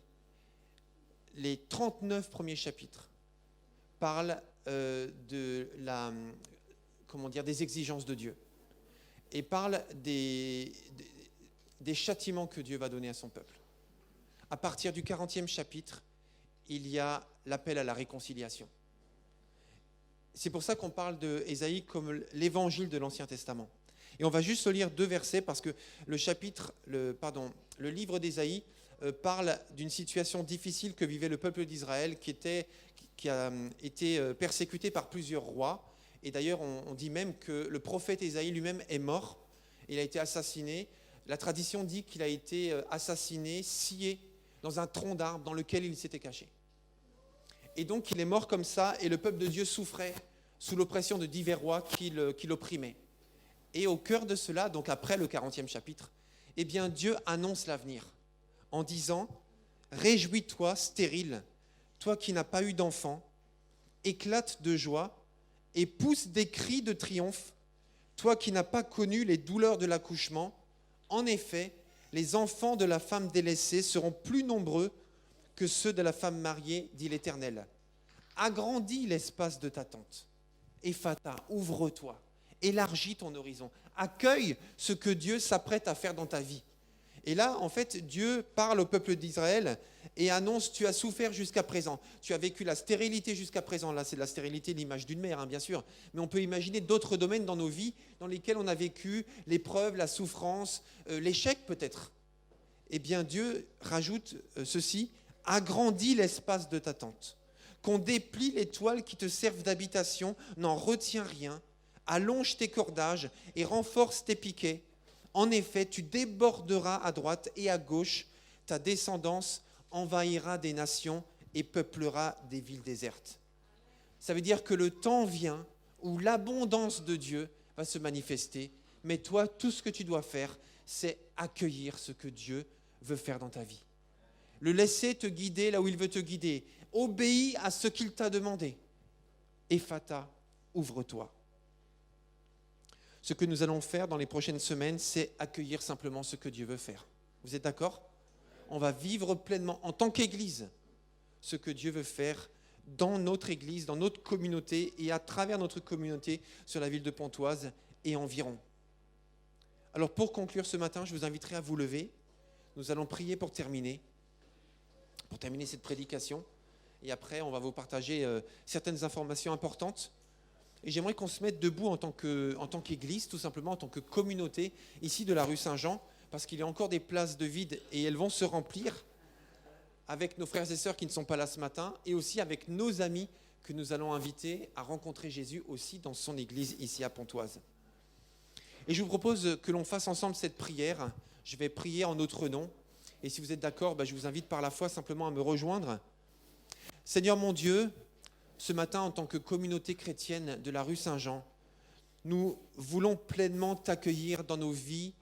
les 39 premiers chapitres parlent des exigences de Dieu et parlent des châtiments que Dieu va donner à son peuple. À partir du 40e chapitre, il y a l'appel à la réconciliation. C'est pour ça qu'on parle d'Ésaïe comme l'évangile de l'Ancien Testament. Et on va juste lire 2 versets parce que le livre d'Ésaïe parle d'une situation difficile que vivait le peuple d'Israël qui a été persécuté par plusieurs rois. Et d'ailleurs, on dit même que le prophète Ésaïe lui-même est mort. Il a été assassiné. La tradition dit qu'il a été assassiné, scié dans un tronc d'arbre dans lequel il s'était caché. Et donc, il est mort comme ça et le peuple de Dieu souffrait sous l'oppression de divers rois qui l'opprimaient. Et au cœur de cela, donc après le 40e chapitre, eh bien Dieu annonce l'avenir en disant « Réjouis-toi, stérile, toi qui n'as pas eu d'enfant, éclate de joie et pousse des cris de triomphe, toi qui n'as pas connu les douleurs de l'accouchement. En effet, les enfants de la femme délaissée seront plus nombreux que ceux de la femme mariée, dit l'Éternel. Agrandis l'espace de ta tente. Ephata, ouvre-toi. Élargis ton horizon. Accueille ce que Dieu s'apprête à faire dans ta vie. » Et là, en fait, Dieu parle au peuple d'Israël et annonce « Tu as souffert jusqu'à présent. Tu as vécu la stérilité jusqu'à présent. » Là, c'est la stérilité, l'image d'une mère, hein, bien sûr. Mais on peut imaginer d'autres domaines dans nos vies dans lesquels on a vécu l'épreuve, la souffrance, l'échec peut-être. Eh bien, Dieu rajoute ceci « Agrandis l'espace de ta tente. Qu'on déplie les toiles qui te servent d'habitation, n'en retiens rien. Allonge tes cordages et renforce tes piquets. En effet, tu déborderas à droite et à gauche. Ta descendance envahira des nations et peuplera des villes désertes. » Ça veut dire que le temps vient où l'abondance de Dieu va se manifester. Mais toi, tout ce que tu dois faire, c'est accueillir ce que Dieu veut faire dans ta vie. Le laisser te guider là où il veut te guider. Obéis à ce qu'il t'a demandé. Ephata, ouvre-toi. Ce que nous allons faire dans les prochaines semaines, c'est accueillir simplement ce que Dieu veut faire. Vous êtes d'accord ? On va vivre pleinement en tant qu'Église ce que Dieu veut faire dans notre Église, dans notre communauté et à travers notre communauté sur la ville de Pontoise et environ. Alors pour conclure ce matin, je vous inviterai à vous lever. Nous allons prier pour terminer cette prédication. Et après, on va vous partager certaines informations importantes. Et j'aimerais qu'on se mette debout en tant qu'Église, tout simplement en tant que communauté, ici de la rue Saint-Jean, parce qu'il y a encore des places de vide et elles vont se remplir avec nos frères et sœurs qui ne sont pas là ce matin et aussi avec nos amis que nous allons inviter à rencontrer Jésus aussi dans son église ici à Pontoise. Et je vous propose que l'on fasse ensemble cette prière. Je vais prier en notre nom. Et si vous êtes d'accord, je vous invite par la foi simplement à me rejoindre. Seigneur mon Dieu, ce matin en tant que communauté chrétienne de la rue Saint-Jean, nous voulons pleinement t'accueillir dans nos vies,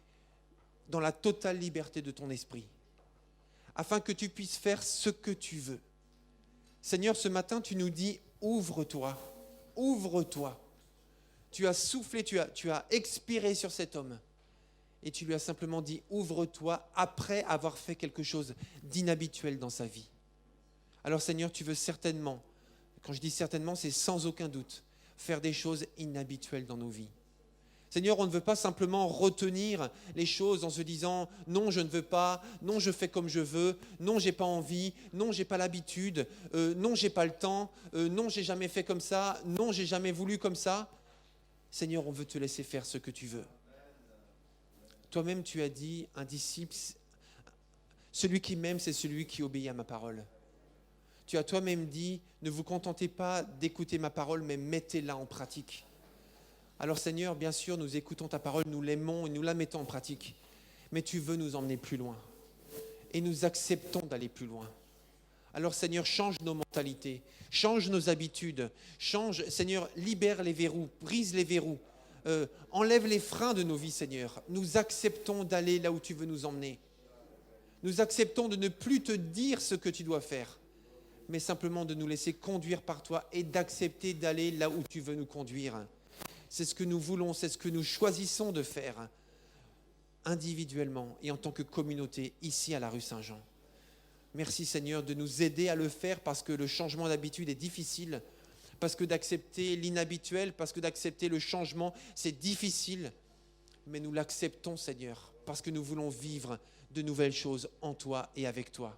dans la totale liberté de ton esprit, afin que tu puisses faire ce que tu veux. Seigneur, ce matin, tu nous dis, ouvre-toi, ouvre-toi. Tu as soufflé, tu as expiré sur cet homme et tu lui as simplement dit, ouvre-toi après avoir fait quelque chose d'inhabituel dans sa vie. Alors Seigneur, tu veux certainement, quand je dis certainement, c'est sans aucun doute, faire des choses inhabituelles dans nos vies. Seigneur, on ne veut pas simplement retenir les choses en se disant « Non, je ne veux pas, non, je fais comme je veux, non, j'ai pas envie, non, j'ai pas l'habitude, non, j'ai pas le temps, non, j'ai jamais fait comme ça, non, j'ai jamais voulu comme ça. » Seigneur, on veut te laisser faire ce que tu veux. Toi-même, tu as dit, un disciple, celui qui m'aime, c'est celui qui obéit à ma parole. Tu as toi-même dit, ne vous contentez pas d'écouter ma parole, mais mettez-la en pratique. Alors Seigneur, bien sûr, nous écoutons ta parole, nous l'aimons et nous la mettons en pratique. Mais tu veux nous emmener plus loin. Et nous acceptons d'aller plus loin. Alors Seigneur, change nos mentalités, change nos habitudes, change, Seigneur, libère les verrous, brise les verrous, enlève les freins de nos vies, Seigneur. Nous acceptons d'aller là où tu veux nous emmener. Nous acceptons de ne plus te dire ce que tu dois faire, mais simplement de nous laisser conduire par toi et d'accepter d'aller là où tu veux nous conduire. C'est ce que nous voulons, c'est ce que nous choisissons de faire individuellement et en tant que communauté ici à la rue Saint-Jean. Merci Seigneur de nous aider à le faire parce que le changement d'habitude est difficile, parce que d'accepter l'inhabituel, parce que d'accepter le changement, c'est difficile. Mais nous l'acceptons Seigneur parce que nous voulons vivre de nouvelles choses en toi et avec toi.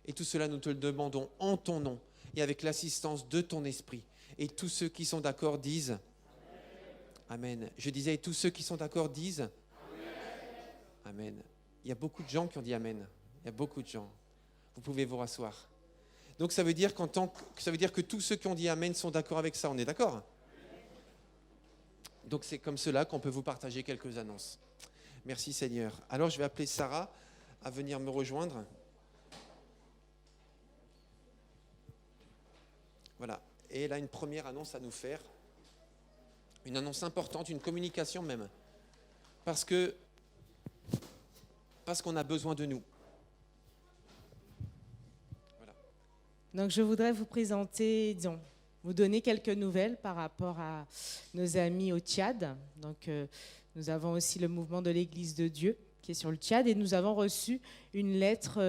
Et tout cela, nous te le demandons en ton nom et avec l'assistance de ton esprit. Et tous ceux qui sont d'accord disent Amen. Je disais, et tous ceux qui sont d'accord disent Amen. Il y a beaucoup de gens qui ont dit Amen. Il y a beaucoup de gens. Vous pouvez vous rasseoir. Donc ça veut dire que tous ceux qui ont dit Amen sont d'accord avec ça. On est d'accord? Donc c'est comme cela qu'on peut vous partager quelques annonces. Merci Seigneur. Alors je vais appeler Sarah à venir me rejoindre. Voilà. Et elle a une première annonce à nous faire. Une annonce importante, une communication même. Parce qu'on a besoin de nous. Voilà. Donc je voudrais vous présenter, vous donner quelques nouvelles par rapport à nos amis au Tchad. Donc nous avons aussi le mouvement de l'Église de Dieu qui est sur le Tchad et nous avons reçu une lettre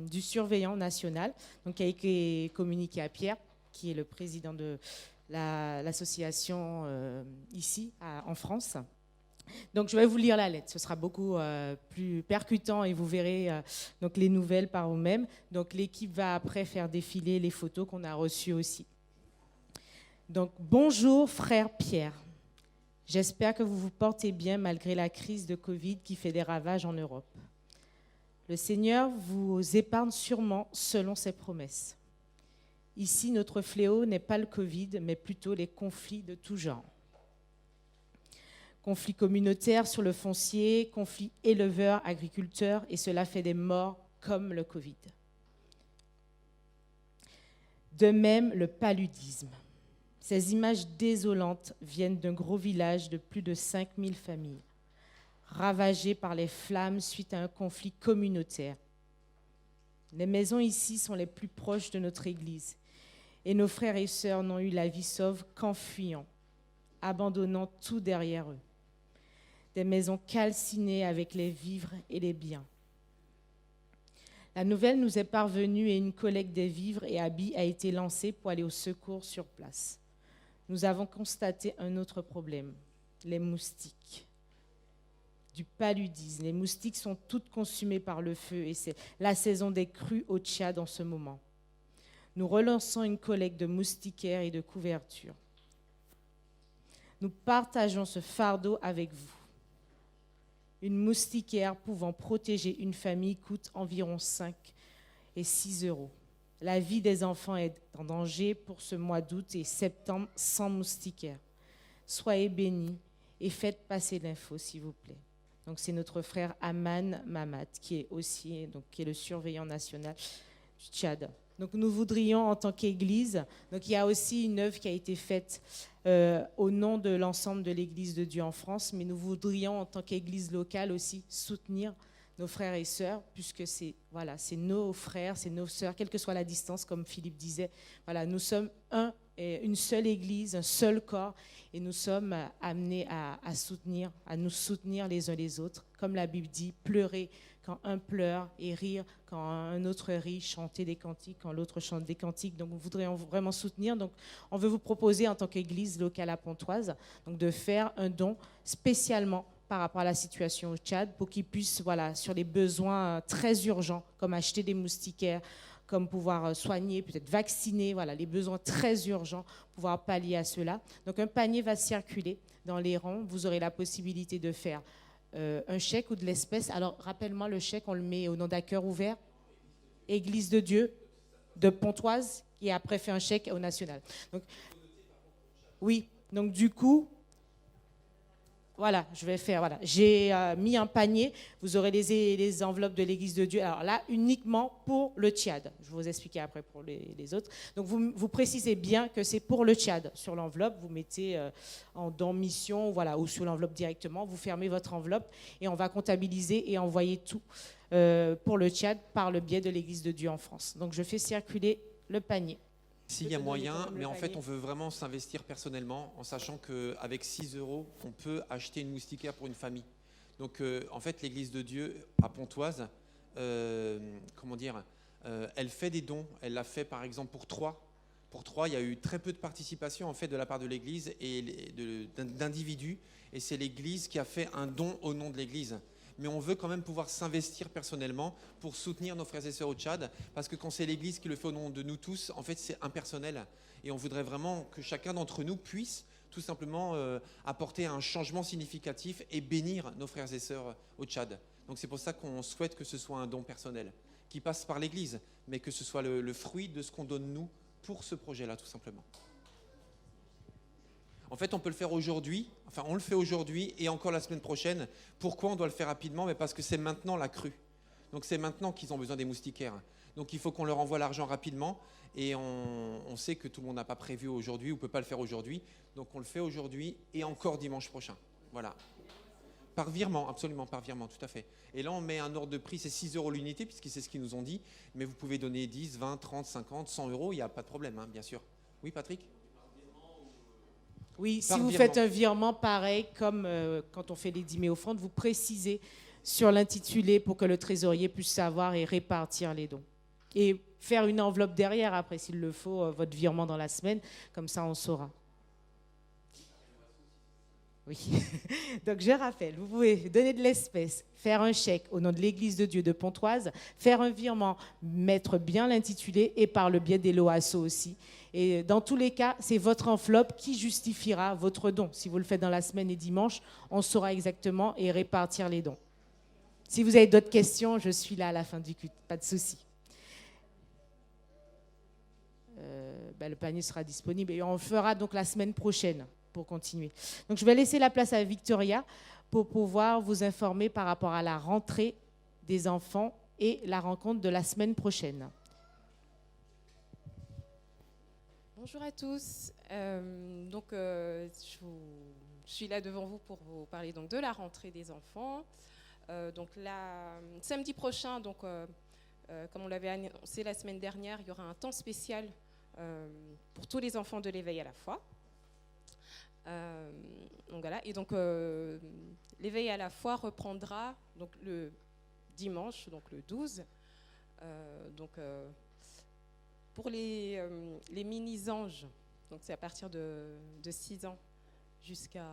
du surveillant national donc, qui a été communiquée à Pierre, qui est le président de l'association ici en France. Donc je vais vous lire la lettre, ce sera beaucoup plus percutant et vous verrez donc les nouvelles par vous-même. Donc l'équipe va après faire défiler les photos qu'on a reçues aussi. Donc bonjour frère Pierre, j'espère que vous vous portez bien malgré la crise de Covid qui fait des ravages en Europe. Le Seigneur vous épargne sûrement selon ses promesses. Ici, notre fléau n'est pas le Covid, mais plutôt les conflits de tout genre. Conflits communautaires sur le foncier, conflits éleveurs-agriculteurs, et cela fait des morts comme le Covid. De même, le paludisme. Ces images désolantes viennent d'un gros village de plus de 5000 familles, ravagées par les flammes suite à un conflit communautaire. Les maisons ici sont les plus proches de notre église, et nos frères et sœurs n'ont eu la vie sauve qu'en fuyant, abandonnant tout derrière eux. Des maisons calcinées avec les vivres et les biens. La nouvelle nous est parvenue et une collecte des vivres et habits a été lancée pour aller au secours sur place. Nous avons constaté un autre problème, les moustiques. Du paludisme. Les moustiques sont toutes consumées par le feu et c'est la saison des crues au Tchad en ce moment. Nous relançons une collecte de moustiquaires et de couvertures. Nous partageons ce fardeau avec vous. Une moustiquaire pouvant protéger une famille coûte environ 5 et 6 euros. La vie des enfants est en danger pour ce mois d'août et septembre sans moustiquaire. Soyez bénis et faites passer l'info, s'il vous plaît. Donc c'est notre frère Aman Mamat qui est aussi qui est le surveillant national du Tchad. Donc nous voudrions en tant qu'Église, donc il y a aussi une œuvre qui a été faite au nom de l'ensemble de l'Église de Dieu en France, mais nous voudrions en tant qu'Église locale aussi soutenir nos frères et sœurs, puisque c'est nos frères, c'est nos sœurs, quelle que soit la distance, comme Philippe disait. Voilà, nous sommes une seule Église, un seul corps, et nous sommes amenés à nous soutenir les uns les autres. Comme la Bible dit, pleurer quand un pleure et rire quand un autre rit, chanter des cantiques quand l'autre chante des cantiques. Donc, nous voudrions vraiment soutenir. Donc, on veut vous proposer en tant qu'Église locale à Pontoise, donc de faire un don spécialement par rapport à la situation au Tchad, pour qu'ils puissent, sur les besoins très urgents, comme acheter des moustiquaires, comme pouvoir soigner, peut-être vacciner, les besoins très urgents, pouvoir pallier à cela. Donc un panier va circuler dans les rangs. Vous aurez la possibilité de faire un chèque ou de l'espèce. Alors rappelle-moi, le chèque, on le met au nom d'À Cœur Ouvert, Église de Dieu de Pontoise, et après fait un chèque au national. Donc, oui, donc du coup... je vais faire, j'ai mis un panier, vous aurez les enveloppes de l'Église de Dieu, alors là, uniquement pour le Tchad. Je vais vous expliquer après pour les autres. Donc, vous précisez bien que c'est pour le Tchad. Sur l'enveloppe, vous mettez en don mission, ou sur l'enveloppe directement, vous fermez votre enveloppe et on va comptabiliser et envoyer tout pour le Tchad par le biais de l'Église de Dieu en France. Donc, je fais circuler le panier. S'il y a moyen, mais en fait, on veut vraiment s'investir personnellement en sachant qu'avec 6 euros, on peut acheter une moustiquaire pour une famille. Donc, en fait, l'Église de Dieu à Pontoise, elle fait des dons. Elle l'a fait, par exemple, pour 3. Pour 3, il y a eu très peu de participation, en fait, de la part de l'Église et d'individus. Et c'est l'Église qui a fait un don au nom de l'Église. Mais on veut quand même pouvoir s'investir personnellement pour soutenir nos frères et sœurs au Tchad, parce que quand c'est l'Église qui le fait au nom de nous tous, en fait, c'est impersonnel. Et on voudrait vraiment que chacun d'entre nous puisse tout simplement apporter un changement significatif et bénir nos frères et sœurs au Tchad. Donc c'est pour ça qu'on souhaite que ce soit un don personnel, qui passe par l'Église, mais que ce soit le fruit de ce qu'on donne nous pour ce projet-là, tout simplement. En fait, on peut le faire aujourd'hui, on le fait aujourd'hui et encore la semaine prochaine. Pourquoi on doit le faire rapidement? Mais parce que c'est maintenant la crue. Donc c'est maintenant qu'ils ont besoin des moustiquaires. Donc il faut qu'on leur envoie l'argent rapidement et on sait que tout le monde n'a pas prévu aujourd'hui ou ne peut pas le faire aujourd'hui. Donc on le fait aujourd'hui et encore dimanche prochain. Voilà. Par virement, absolument, par virement, tout à fait. Et là, on met un ordre de prix, c'est 6 euros l'unité, puisque c'est ce qu'ils nous ont dit. Mais vous pouvez donner 10, 20, 30, 50, 100 euros, il n'y a pas de problème, bien sûr. Oui, Patrick? Oui, si vous faites un virement pareil, comme quand on fait les dîmers offrandes, vous précisez sur l'intitulé pour que le trésorier puisse savoir et répartir les dons. Et faire une enveloppe derrière, après, s'il le faut, votre virement dans la semaine, comme ça on saura. Oui. Donc je rappelle, vous pouvez donner de l'espèce, faire un chèque au nom de l'Église de Dieu de Pontoise, faire un virement, mettre bien l'intitulé et par le biais des LOASO aussi. Et dans tous les cas, c'est votre enveloppe qui justifiera votre don. Si vous le faites dans la semaine et dimanche, on saura exactement et répartir les dons. Si vous avez d'autres questions, je suis là à la fin du culte, pas de souci. Le panier sera disponible et on le fera donc la semaine prochaine pour continuer. Donc je vais laisser la place à Victoria pour pouvoir vous informer par rapport à la rentrée des enfants et la rencontre de la semaine prochaine. Bonjour à tous. Je suis là devant vous pour vous parler donc de la rentrée des enfants. Samedi prochain, comme on l'avait annoncé la semaine dernière, il y aura un temps spécial pour tous les enfants de l'éveil à la foi. L'éveil à la foi reprendra donc le dimanche, donc le 12. Pour les mini-anges, donc c'est à partir de 6 ans jusqu'à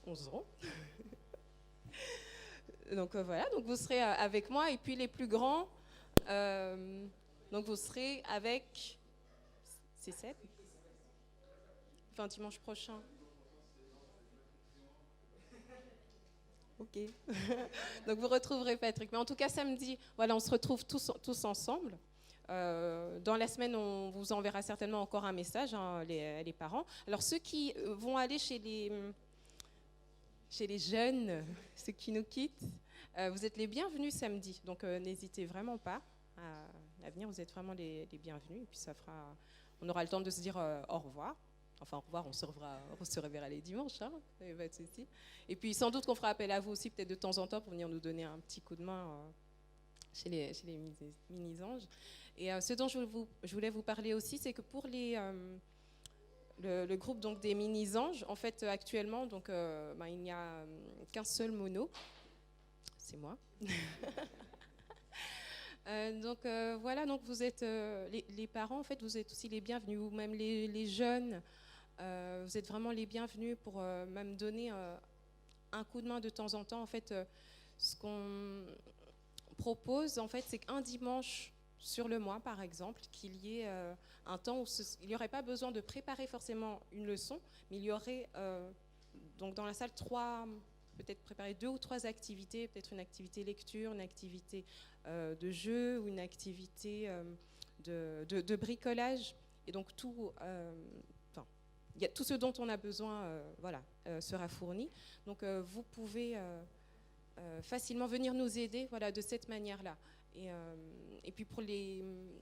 11 ans. Donc vous serez avec moi. Et puis les plus grands, donc vous serez avec... C'est 7 ? Enfin, dimanche prochain. Ok. Donc vous retrouverez Patrick. Mais en tout cas, samedi, voilà, on se retrouve tous ensemble. Dans la semaine, on vous enverra certainement encore un message, hein, les parents. Alors ceux qui vont aller chez les jeunes, ceux qui nous quittent, vous êtes les bienvenus samedi. Donc n'hésitez vraiment pas à venir. Vous êtes vraiment les bienvenus. Et puis on aura le temps de se dire au revoir. Enfin, au revoir, on se reverra les dimanches, hein, pas de souci. Et puis sans doute qu'on fera appel à vous aussi peut-être de temps en temps pour venir nous donner un petit coup de main chez les mini-anges. Et ce dont je voulais vous parler aussi, c'est que pour le groupe donc, des mini-anges, en fait actuellement, donc, il n'y a qu'un seul mono, c'est moi. Donc voilà, donc vous êtes les parents, en fait, vous êtes aussi les bienvenus, ou même les jeunes, vous êtes vraiment les bienvenus pour même donner un coup de main de temps en temps. En fait, ce qu'on propose, en fait, c'est qu'un dimanche sur le mois, par exemple, qu'il y ait un temps où il n'y aurait pas besoin de préparer forcément une leçon, mais il y aurait donc dans la salle peut-être préparer 2 ou 3 activités, peut-être une activité lecture, une activité de jeu ou une activité de bricolage. Et donc tout ce dont on a besoin sera fourni. Donc vous pouvez facilement venir nous aider de cette manière-là. Et puis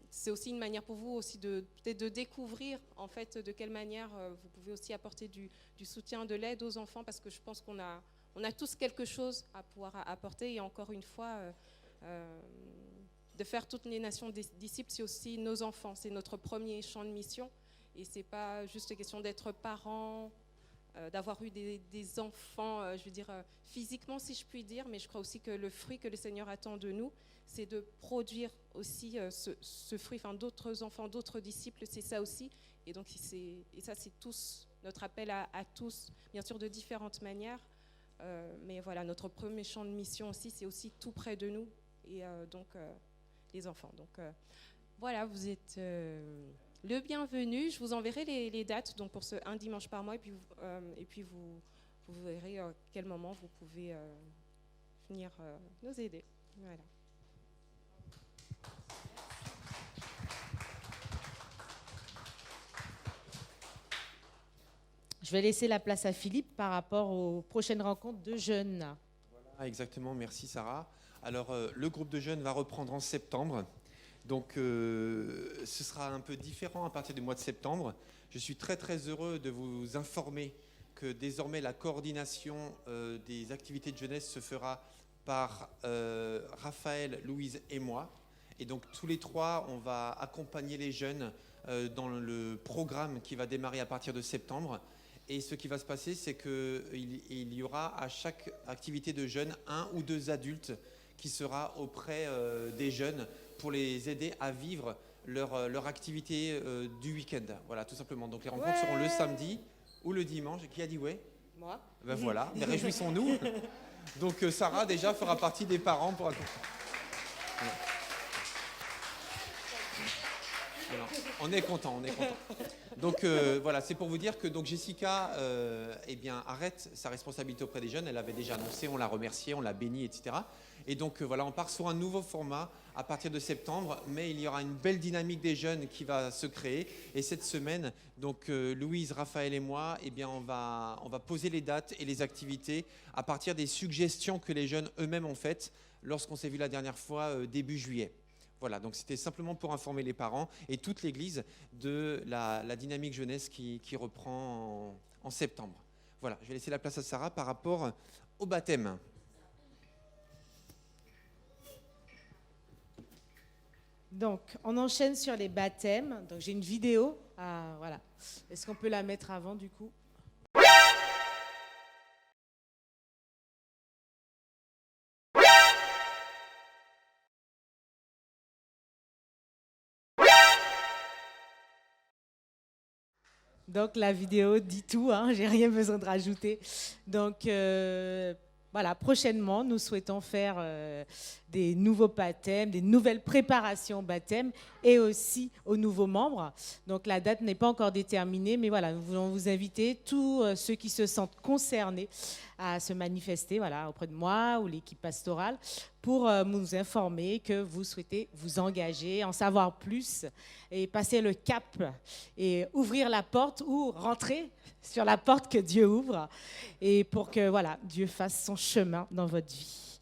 c'est aussi une manière pour vous aussi peut-être de découvrir en fait de quelle manière vous pouvez aussi apporter du soutien, de l'aide aux enfants, parce que je pense qu'on a tous quelque chose à pouvoir apporter. Et encore une fois, de faire toutes les nations des disciples, c'est aussi nos enfants, c'est notre premier champ de mission. Et c'est pas juste question d'être parent, d'avoir eu des enfants, je veux dire physiquement si je puis dire, mais je crois aussi que le fruit que le Seigneur attend de nous, c'est de produire aussi ce fruit, d'autres enfants, d'autres disciples, c'est ça aussi. Et donc ça c'est tous notre appel à tous, bien sûr de différentes manières. Mais voilà, notre premier champ de mission aussi, c'est aussi tout près de nous, et donc les enfants. Donc voilà, vous êtes le bienvenu. Je vous enverrai les dates donc pour un dimanche par mois, et puis vous verrez à quel moment vous pouvez venir nous aider. Voilà. Je vais laisser la place à Philippe par rapport aux prochaines rencontres de jeunes. Voilà, exactement, merci Sarah. Alors, le groupe de jeunes va reprendre en septembre. Donc, ce sera un peu différent à partir du mois de septembre. Je suis très, très heureux de vous informer que désormais, la coordination des activités de jeunesse se fera par Raphaël, Louise et moi. Et donc, tous les 3, on va accompagner les jeunes dans le programme qui va démarrer à partir de septembre. Et ce qui va se passer, c'est qu'il y aura à chaque activité de jeunes 1 ou 2 adultes qui sera auprès des jeunes pour les aider à vivre leur activité du week-end. Voilà, tout simplement. Donc les rencontres seront le samedi ou le dimanche. Qui a dit ouais? Moi. Ben voilà, mais réjouissons-nous. Donc Sarah déjà fera partie des parents pour accompagner. Voilà. Voilà. On est content. Donc voilà, c'est pour vous dire que donc Jessica arrête sa responsabilité auprès des jeunes. Elle avait déjà annoncé, on l'a remerciée, on l'a bénie, etc. Et donc voilà, on part sur un nouveau format à partir de septembre, mais il y aura une belle dynamique des jeunes qui va se créer. Et cette semaine, donc Louise, Raphaël et moi, on va poser les dates et les activités à partir des suggestions que les jeunes eux-mêmes ont faites lorsqu'on s'est vu la dernière fois début juillet. Voilà, donc c'était simplement pour informer les parents et toute l'Église de la dynamique jeunesse qui reprend en septembre. Voilà, je vais laisser la place à Sarah par rapport au baptême. Donc, on enchaîne sur les baptêmes. Donc, j'ai une vidéo. Voilà. Est-ce qu'on peut la mettre avant, du coup ? Donc, la vidéo dit tout, hein, j'ai rien besoin de rajouter. Donc, voilà, prochainement, nous souhaitons faire des nouveaux baptêmes, des nouvelles préparations au baptême et aussi aux nouveaux membres. Donc, la date n'est pas encore déterminée, mais voilà, nous voulons vous inviter, tous ceux qui se sentent concernés, à se manifester auprès de moi ou l'équipe pastorale pour nous informer que vous souhaitez vous engager, en savoir plus et passer le cap et ouvrir la porte ou rentrer sur la porte que Dieu ouvre et pour que Dieu fasse son chemin dans votre vie.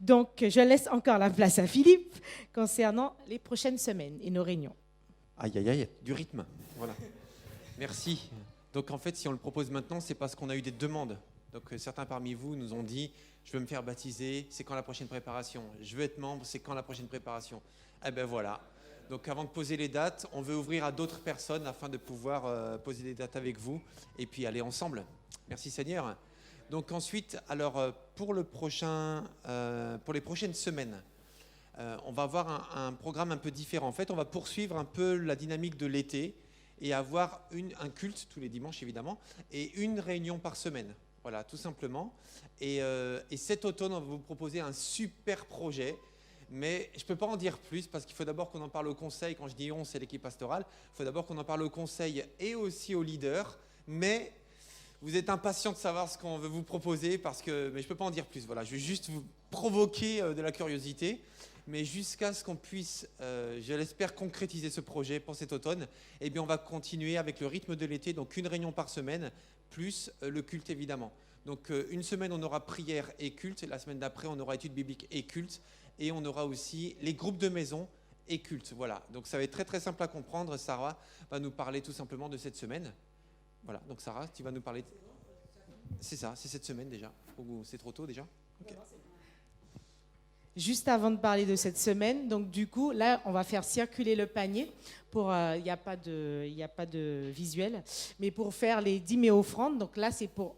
Donc, je laisse encore la place à Philippe concernant les prochaines semaines et nos réunions. Aïe, aïe, aïe, du rythme. Voilà. Merci. Donc, en fait, si on le propose maintenant, c'est parce qu'on a eu des demandes. Donc, certains parmi vous nous ont dit « Je veux me faire baptiser, c'est quand la prochaine préparation ? Je veux être membre, c'est quand la prochaine préparation ?» Eh bien, voilà. Donc, avant de poser les dates, on veut ouvrir à d'autres personnes afin de pouvoir poser des dates avec vous et puis aller ensemble. Merci, Seigneur. Donc ensuite, alors pour les prochaines semaines, on va avoir un programme un peu différent. En fait, on va poursuivre un peu la dynamique de l'été et avoir un culte tous les dimanches évidemment et une réunion par semaine. Voilà, tout simplement. Et cet automne, on va vous proposer un super projet. Mais je ne peux pas en dire plus parce qu'il faut d'abord qu'on en parle au conseil. Quand je dis on, c'est l'équipe pastorale. Il faut d'abord qu'on en parle au conseil et aussi aux leaders. Mais vous êtes impatients de savoir ce qu'on veut vous proposer mais je ne peux pas en dire plus. Voilà, je vais juste vous provoquer de la curiosité, mais jusqu'à ce qu'on puisse, je l'espère, concrétiser ce projet pour cet automne, eh bien, on va continuer avec le rythme de l'été, donc une réunion par semaine, plus le culte évidemment. Donc une semaine, on aura prière et culte, et la semaine d'après, on aura études bibliques et culte, et on aura aussi les groupes de maison et culte. Voilà, donc ça va être très très simple à comprendre. Sarah va nous parler tout simplement de cette semaine. Voilà, donc Sarah, tu vas nous parler. C'est ça, c'est cette semaine déjà. Ou c'est trop tôt déjà? Okay. Juste avant de parler de cette semaine, donc du coup, là, on va faire circuler le panier. Il n'y a pas de visuel, mais pour faire les dîmers offrandes. Donc là, c'est pour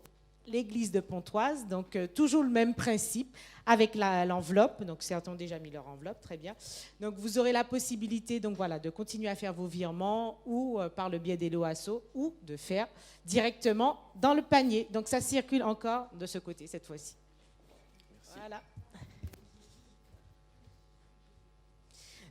l'église de Pontoise. Donc toujours le même principe avec l'enveloppe. Donc certains ont déjà mis leur enveloppe, très bien. Donc vous aurez la possibilité de continuer à faire vos virements ou par le biais des Loasso ou de faire directement dans le panier. Donc ça circule encore de ce côté cette fois-ci. Voilà.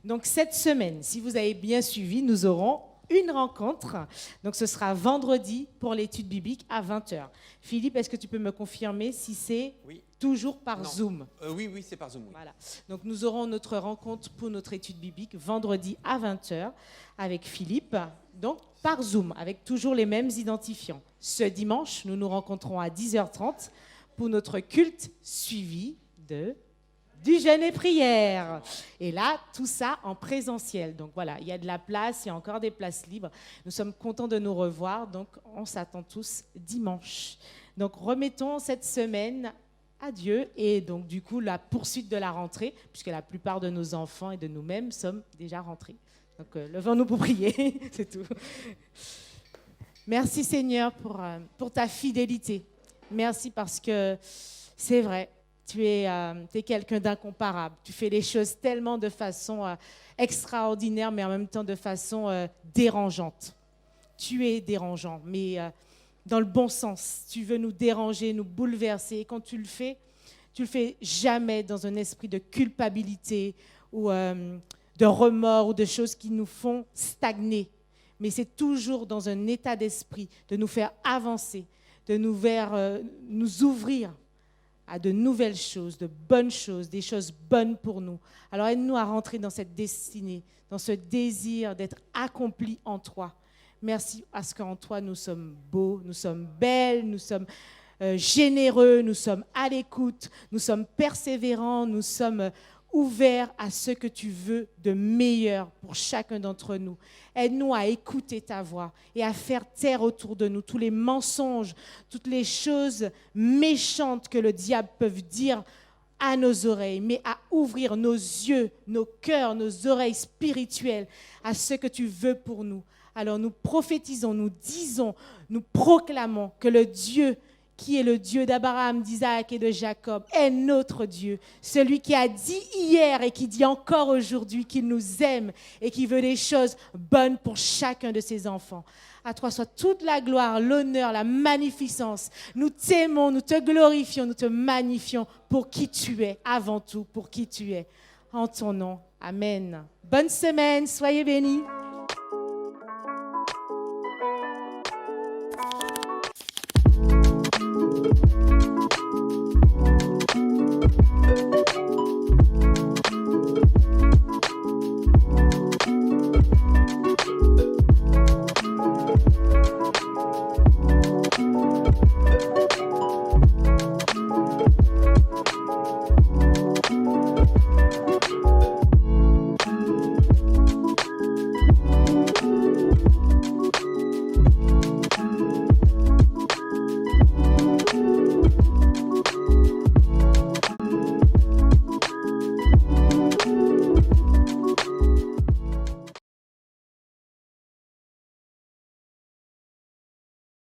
Donc cette semaine, si vous avez bien suivi, nous aurons une rencontre. Donc ce sera vendredi pour l'étude biblique à 20h. Philippe, est-ce que tu peux me confirmer si c'est toujours par Zoom? Oui, c'est par Zoom. Oui. Voilà. Donc nous aurons notre rencontre pour notre étude biblique vendredi à 20h avec Philippe, donc par Zoom, avec toujours les mêmes identifiants. Ce dimanche, nous nous rencontrons à 10h30 pour notre culte suivi du jeûne et prière. Et là, tout ça en présentiel. Donc voilà, il y a de la place, il y a encore des places libres. Nous sommes contents de nous revoir, donc on s'attend tous dimanche. Donc remettons cette semaine à Dieu et donc du coup la poursuite de la rentrée, puisque la plupart de nos enfants et de nous-mêmes sommes déjà rentrés. Donc levons-nous pour prier, c'est tout. Merci Seigneur pour ta fidélité. Merci parce que c'est vrai. Tu es quelqu'un d'incomparable. Tu fais les choses tellement de façon extraordinaire, mais en même temps de façon dérangeante. Tu es dérangeant, mais dans le bon sens. Tu veux nous déranger, nous bouleverser. Et quand tu le fais jamais dans un esprit de culpabilité ou de remords ou de choses qui nous font stagner. Mais c'est toujours dans un état d'esprit de nous faire avancer, de nous ouvrir à de nouvelles choses, de bonnes choses, des choses bonnes pour nous. Alors aide-nous à rentrer dans cette destinée, dans ce désir d'être accompli en toi. Merci parce qu'en toi, nous sommes beaux, nous sommes belles, nous sommes généreux, nous sommes à l'écoute, nous sommes persévérants, nous sommes ouverts à ce que tu veux de meilleur pour chacun d'entre nous. Aide-nous à écouter ta voix et à faire taire autour de nous tous les mensonges, toutes les choses méchantes que le diable peut dire à nos oreilles, mais à ouvrir nos yeux, nos cœurs, nos oreilles spirituelles à ce que tu veux pour nous. Alors nous prophétisons, nous disons, nous proclamons que le Dieu qui est le Dieu d'Abraham, d'Isaac et de Jacob, est notre Dieu. Celui qui a dit hier et qui dit encore aujourd'hui qu'il nous aime et qui veut des choses bonnes pour chacun de ses enfants. À toi soit toute la gloire, l'honneur, la magnificence. Nous t'aimons, nous te glorifions, nous te magnifions pour qui tu es, avant tout pour qui tu es. En ton nom, amen. Bonne semaine, soyez bénis.